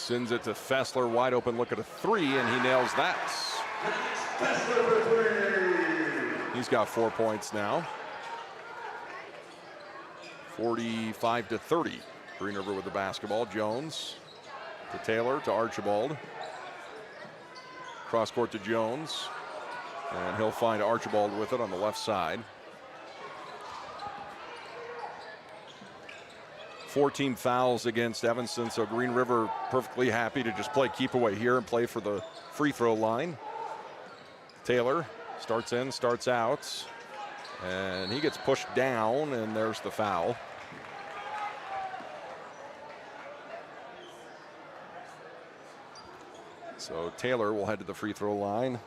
Sends it to Fessler, wide open look at a three, and he nails that. He's got 4 points now. 45-30. Green River with the basketball. Jones to Taylor to Archibald. Cross court to Jones. And he'll find Archibald with it on the left side. 14 fouls against Evanston, so Green River perfectly happy to just play keep away here and play for the free throw line. Taylor starts in, starts out, and he gets pushed down, and there's the foul. So Taylor will head to the free throw line.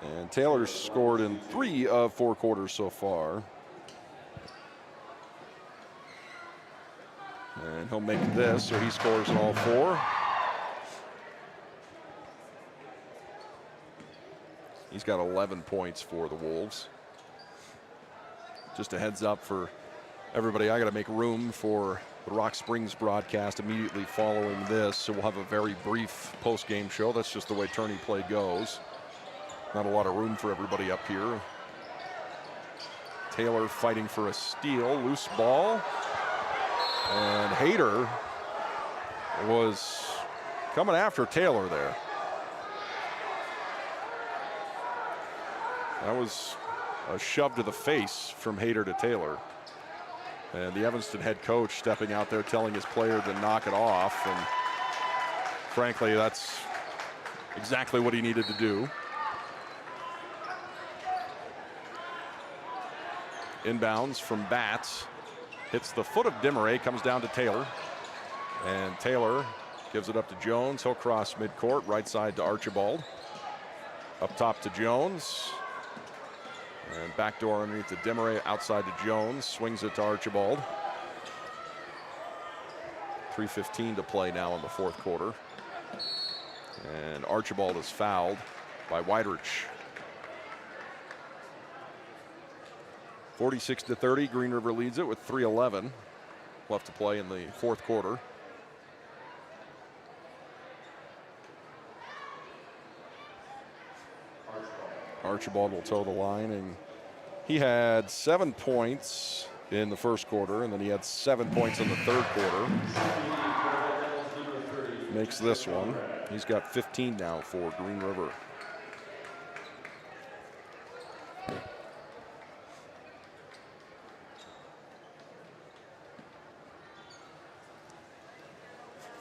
And Taylor's scored in 3 of 4 quarters so far. And he'll make this, so he scores in all 4. He's got 11 points for the Wolves. Just a heads up for everybody, I got to make room for the Rock Springs broadcast immediately following this, so we'll have a very brief post-game show. That's just the way tourney play goes. Not a lot of room for everybody up here. Taylor fighting for a steal, loose ball. And Hayter was coming after Taylor there. That was a shove to the face from Hayter to Taylor. And the Evanston head coach stepping out there telling his player to knock it off. And frankly, that's exactly what he needed to do. Inbounds from Batts, hits the foot of Demeray, comes down to Taylor. And Taylor gives it up to Jones. He'll cross midcourt, right side to Archibald. Up top to Jones. And backdoor underneath to Demeray, outside to Jones. Swings it to Archibald. 3:15 to play now in the 4th quarter. And Archibald is fouled by Weidrich. 46-30, Green River leads it with 3:11 left to play in the 4th quarter. Archibald will toe the line, and he had 7 points in the 1st quarter, and then he had 7 points in the 3rd quarter. Makes this one. He's got 15 now for Green River.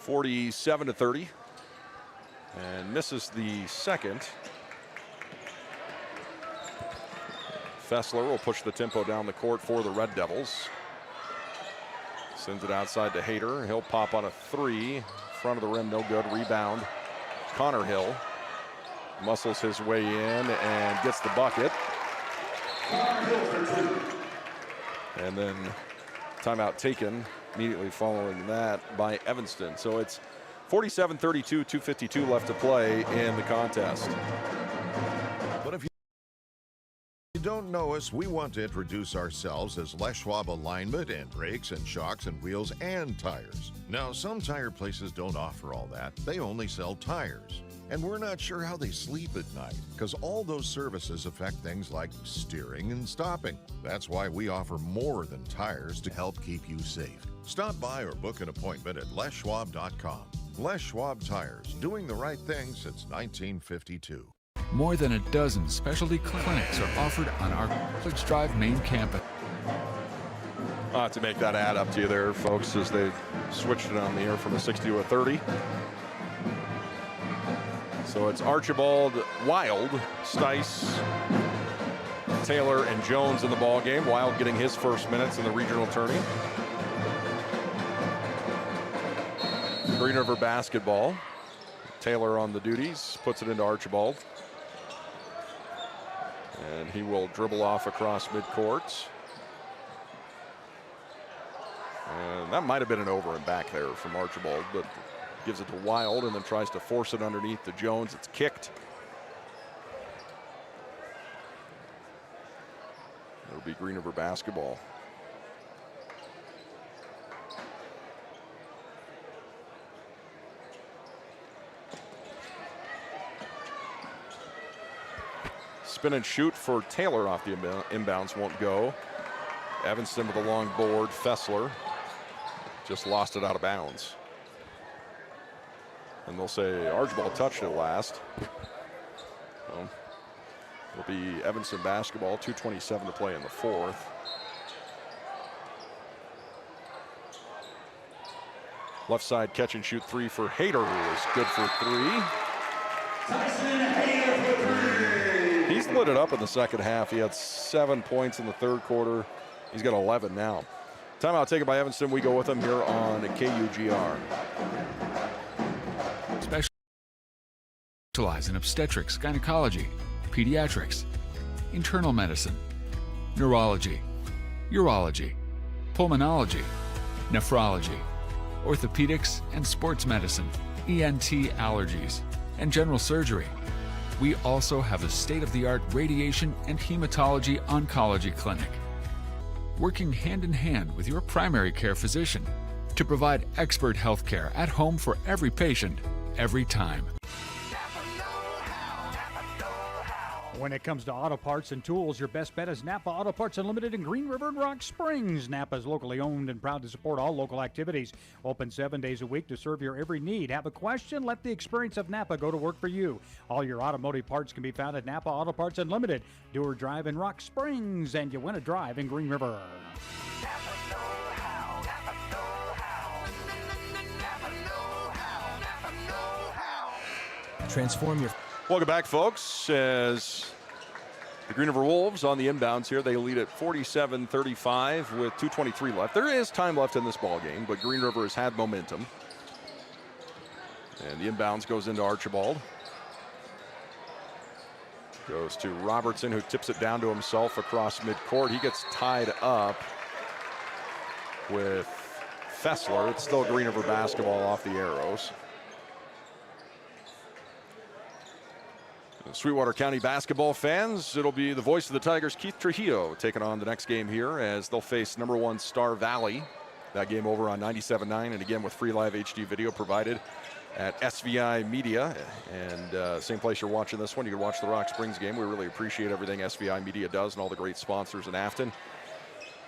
(47-30), and misses the second. Fessler will push the tempo down the court for the Red Devils. Sends it outside to Hayter. He'll pop on a three. Front of the rim, no good. Rebound. Connor Hill muscles his way in and gets the bucket. And then timeout taken immediately following that by Evanston. So it's 47-32, 2:52 left to play in the contest. But if you don't know us, we want to introduce ourselves as Les Schwab Alignment and Brakes and Shocks and Wheels and Tires. Now, some tire places don't offer all that. They only sell tires. And we're not sure how they sleep at night, because all those services affect things like steering and stopping. That's why we offer more than tires to help keep you safe. Stop by or book an appointment at leschwab.com. Les Schwab Tires, doing the right thing since 1952. More than a dozen specialty clinics are offered on our College Drive main campus. I'll have to make that add up to you there, folks, as they switched it on the air from a 60 to a 30. So it's Archibald, Wild, Stice, Taylor, and Jones in the ball game. Wild getting his first minutes in the regional tourney. Green River basketball. Taylor on the duties, puts it into Archibald. And he will dribble off across midcourt. And that might have been an over and back there from Archibald, but gives it to Wild and then tries to force it underneath to Jones. It's kicked. It'll be Green River basketball. spin and shoot for Taylor off the inbounds won't go. Evanston with a long board. Fessler just lost it out of bounds. And they'll say Archibald touched it last. Well, it'll be Evanston basketball, 2:27 to play in the fourth. Left side catch and shoot three for Hayter, who is good for three. He's lit it up in the second half. He had 7 points in the third quarter. He's got 11 now. Timeout taken by Evanston. We go with him here on KUGR. Specialize in obstetrics, gynecology, pediatrics, internal medicine, neurology, urology, pulmonology, nephrology, orthopedics and sports medicine, ENT allergies, and general surgery. We also have a state-of-the-art radiation and hematology oncology clinic, working hand in hand with your primary care physician to provide expert health care at home for every patient, every time. When it comes to auto parts and tools, your best bet is Napa Auto Parts Unlimited in Green River and Rock Springs. Napa is locally owned and proud to support all local activities. Open 7 days a week to serve your every need. Have a question? Let the experience of Napa go to work for you. All your automotive parts can be found at Napa Auto Parts Unlimited. Do or drive in Rock Springs, and you win a drive in Green River. Transform your... Welcome back, folks. As the Green River Wolves on the inbounds here, they lead at 47-35 with 2:23 left. There is time left in this ball game, but Green River has had momentum. And the inbounds goes into Archibald. Goes to Robertson, who tips it down to himself across midcourt. He gets tied up with Fessler. It's still Green River basketball off the arrows. Sweetwater County basketball fans, it'll be the voice of the Tigers, Keith Trujillo, taking on the next game here as they'll face #1 Star Valley. That game over on 97.9, and again with free live HD video provided at SVI Media. And same place you're watching this one, you can watch the Rock Springs game. We really appreciate everything SVI Media does and all the great sponsors in Afton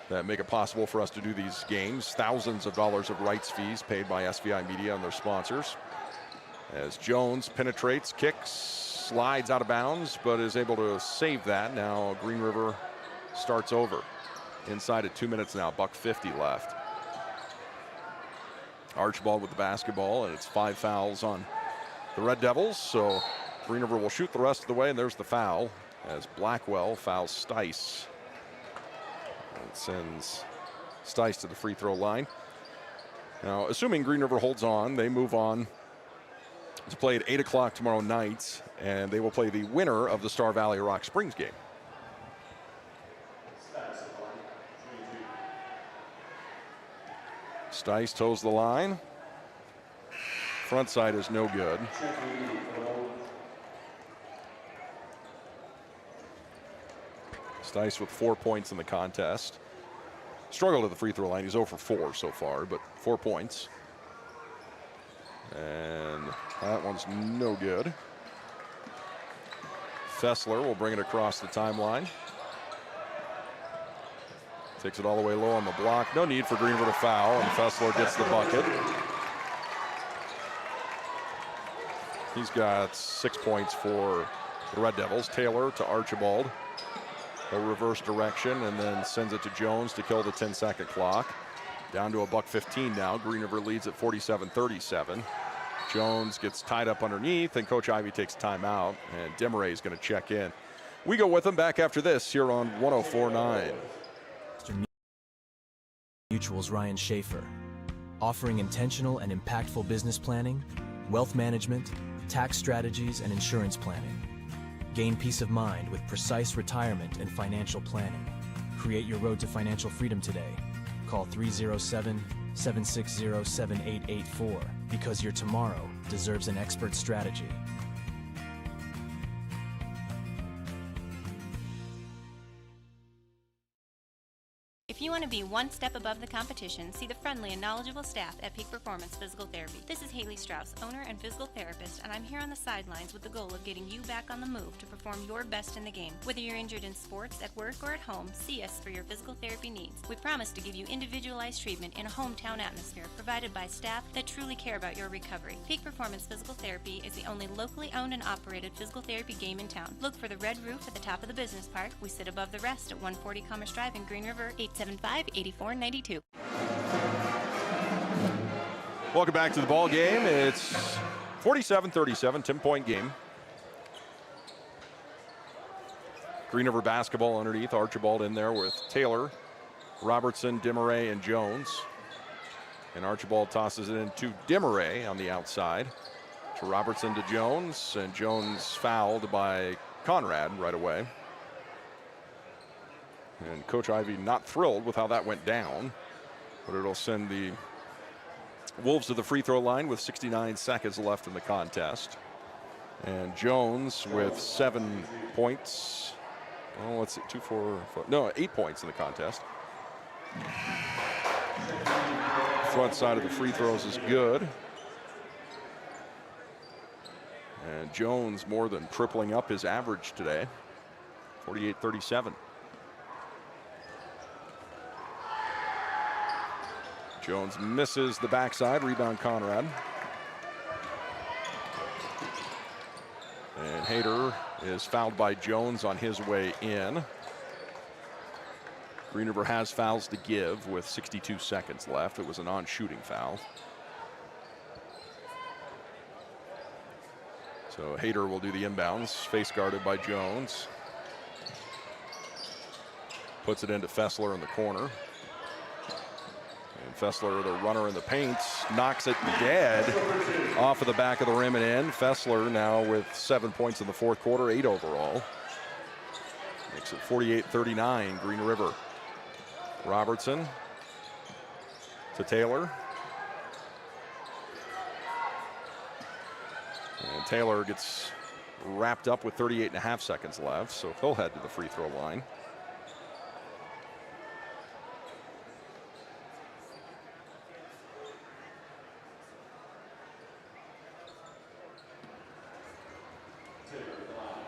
that make it possible for us to do these games. Thousands of dollars of rights fees paid by SVI Media and their sponsors. As Jones penetrates, kicks, slides out of bounds, but is able to save that. Now Green River starts over. Inside at 2 minutes now, $1:50 left. Archibald with the basketball, and it's 5 fouls on the Red Devils, so Green River will shoot the rest of the way, and there's the foul as Blackwell fouls Stice. And sends Stice to the free throw line. Now, assuming Green River holds on, they move on to play at 8 o'clock tomorrow night, and they will play the winner of the Star Valley Rock Springs game. Stice toes the line. Front side is no good. Stice with 4 points in the contest. Struggled at the free throw line. He's 0 for 4 so far, but 4 points. And that one's no good. Fessler will bring it across the timeline. Takes it all the way low on the block. No need for Green River to foul, and Fessler gets the bucket. He's got 6 points for the Red Devils. Taylor to Archibald. A reverse direction and then sends it to Jones to kill the 10-second clock. Down to $1:15 now. Green River leads at 47-37. Jones gets tied up underneath, and Coach Ivy takes timeout, and Demaray is going to check in. We go with him back after this here on 104.9. Mutual's Ryan Schaefer, offering intentional and impactful business planning, wealth management, tax strategies, and insurance planning. Gain peace of mind with precise retirement and financial planning. Create your road to financial freedom today. Call 307-760-7884 because your tomorrow deserves an expert strategy. If you want want to be one step above the competition, see the friendly and knowledgeable staff at Peak Performance Physical Therapy. This is Haley Strauss, owner and physical therapist, and I'm here on the sidelines with the goal of getting you back on the move to perform your best in the game. Whether you're injured in sports, at work, or at home, see us for your physical therapy needs. We promise to give you individualized treatment in a hometown atmosphere provided by staff that truly care about your recovery. Peak Performance Physical Therapy is the only locally owned and operated physical therapy game in town. Look for the red roof at the top of the business park. We sit above the rest at 140 Commerce Drive in Green River, 875-8492. Welcome back to the ball game. It's 47-37, 10-point game. Green River basketball underneath. Archibald in there with Taylor, Robertson, Demaray, and Jones. And Archibald tosses it into Demaray on the outside. To Robertson to Jones, and Jones fouled by Conrad right away. And Coach Ivey not thrilled with how that went down, but it'll send the Wolves to the free throw line with 69 seconds left in the contest. And Jones with 7 points. Oh, let's see, 8 points in the contest. Front side of the free throws is good. And Jones more than tripling up his average today, 48-37. Jones misses the backside, rebound Conrad. And Hayter is fouled by Jones on his way in. Green River has fouls to give with 62 seconds left. It was a non-shooting foul. So Hayter will do the inbounds, face guarded by Jones. Puts it into Fessler in the corner. And Fessler, the runner in the paint, knocks it dead off of the back of the rim and in. Fessler now with 7 points in the fourth quarter, 8 overall. Makes it 48-39, Green River. Robertson to Taylor. And Taylor gets wrapped up with 38.5 seconds left, so he'll head to the free throw line.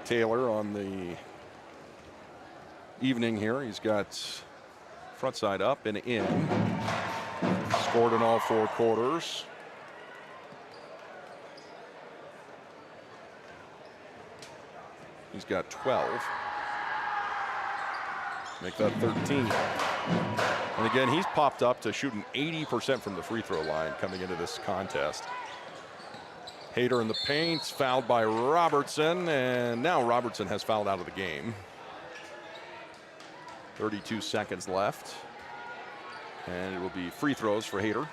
Taylor on the evening here. He's got front side up and in. Scored in all 4 quarters. He's got 12. Make that 13. And again, he's popped up to shooting 80% from the free throw line coming into this contest. Hayter in the paint, fouled by Robertson, and now Robertson has fouled out of the game. 32 seconds left. And it will be free throws for Hayter.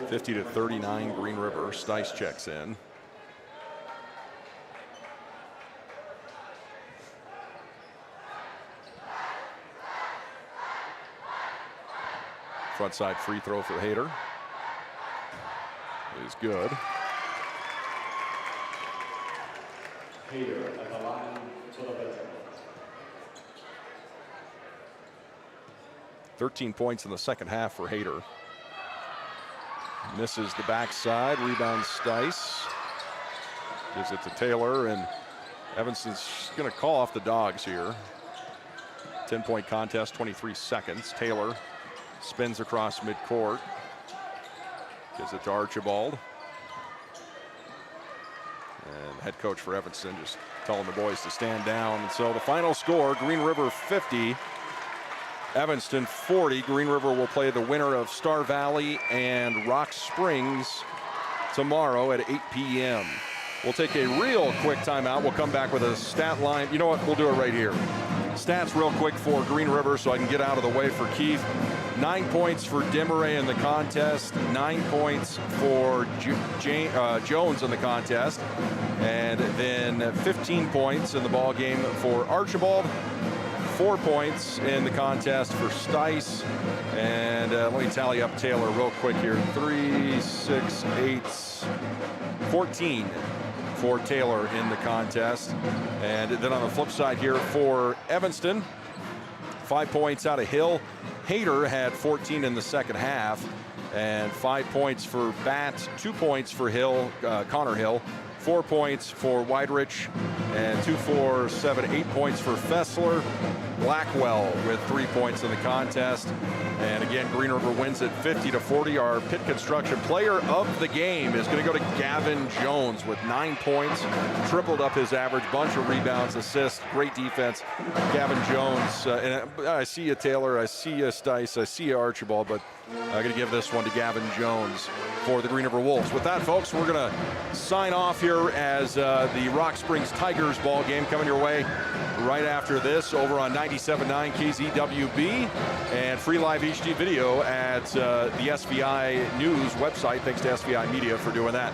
(50-39) Green River. Stice checks in. Front side free throw for Hayter is good. Hayter at the line for the bench. 13 points in the second half for Hayter. Misses the backside, rebounds Stice. Gives it to Taylor, and Evanston's going to call off the Dogs here. 10-point contest, 23 seconds. Taylor spins across midcourt. Gives it to Archibald. And the head coach for Evanston just telling the boys to stand down. And so the final score, Green River 50, Evanston 40. Green River will play the winner of Star Valley and Rock Springs tomorrow at 8 p.m. We'll take a real quick timeout. We'll come back with a stat line. You know what? We'll do it right here. Stats real quick for Green River so I can get out of the way for Keith. 9 points for Demaray in the contest. 9 points for Jones in the contest. And then 15 points in the ball game for Archibald. 4 points in the contest for Stice. And let me tally up Taylor real quick here. 3, 6, 8, 14. for Taylor in the contest. And then on the flip side here for Evanston, 5 points out of Hill. Hayter had 14 in the second half, and 5 points for Bat, 2 points for Hill, Connor Hill, 4 points for Weidrich, and 2, 4, 7, 8 points for Fessler. Blackwell with 3 points in the contest. And again, Green River wins it 50-40. Our pit construction player of the game is going to go to Gavin Jones with 9 points, tripled up his average, bunch of rebounds, assists, great defense. Gavin Jones, and I see you, Taylor, I see you, Stice, I see you, Archibald, but I'm going to give this one to Gavin Jones for the Green River Wolves. With that, folks, we're going to sign off here as the Rock Springs Tigers ball game coming your way right after this over on 97.9 KZWB and free live HD video at the SVI News website. Thanks to SVI Media for doing that.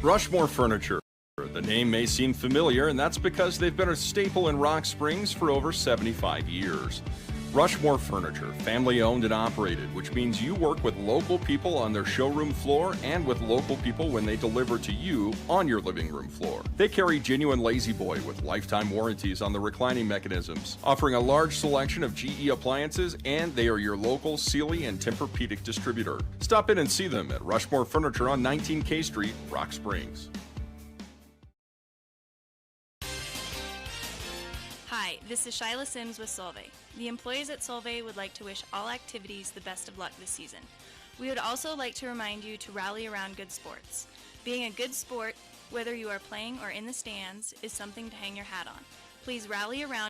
Rushmore Furniture. The name may seem familiar, and that's because they've been a staple in Rock Springs for over 75 years. Rushmore Furniture, family owned and operated, which means you work with local people on their showroom floor and with local people when they deliver to you on your living room floor. They carry genuine Lazy Boy with lifetime warranties on the reclining mechanisms, offering a large selection of GE appliances, and they are your local Sealy and Tempur-Pedic distributor. Stop in and see them at Rushmore Furniture on 19K Street, Rock Springs. Hi, this is Shyla Sims with Solvay. The employees at Solvay would like to wish all activities the best of luck this season. We would also like to remind you to rally around good sports. Being a good sport, whether you are playing or in the stands, is something to hang your hat on. Please rally around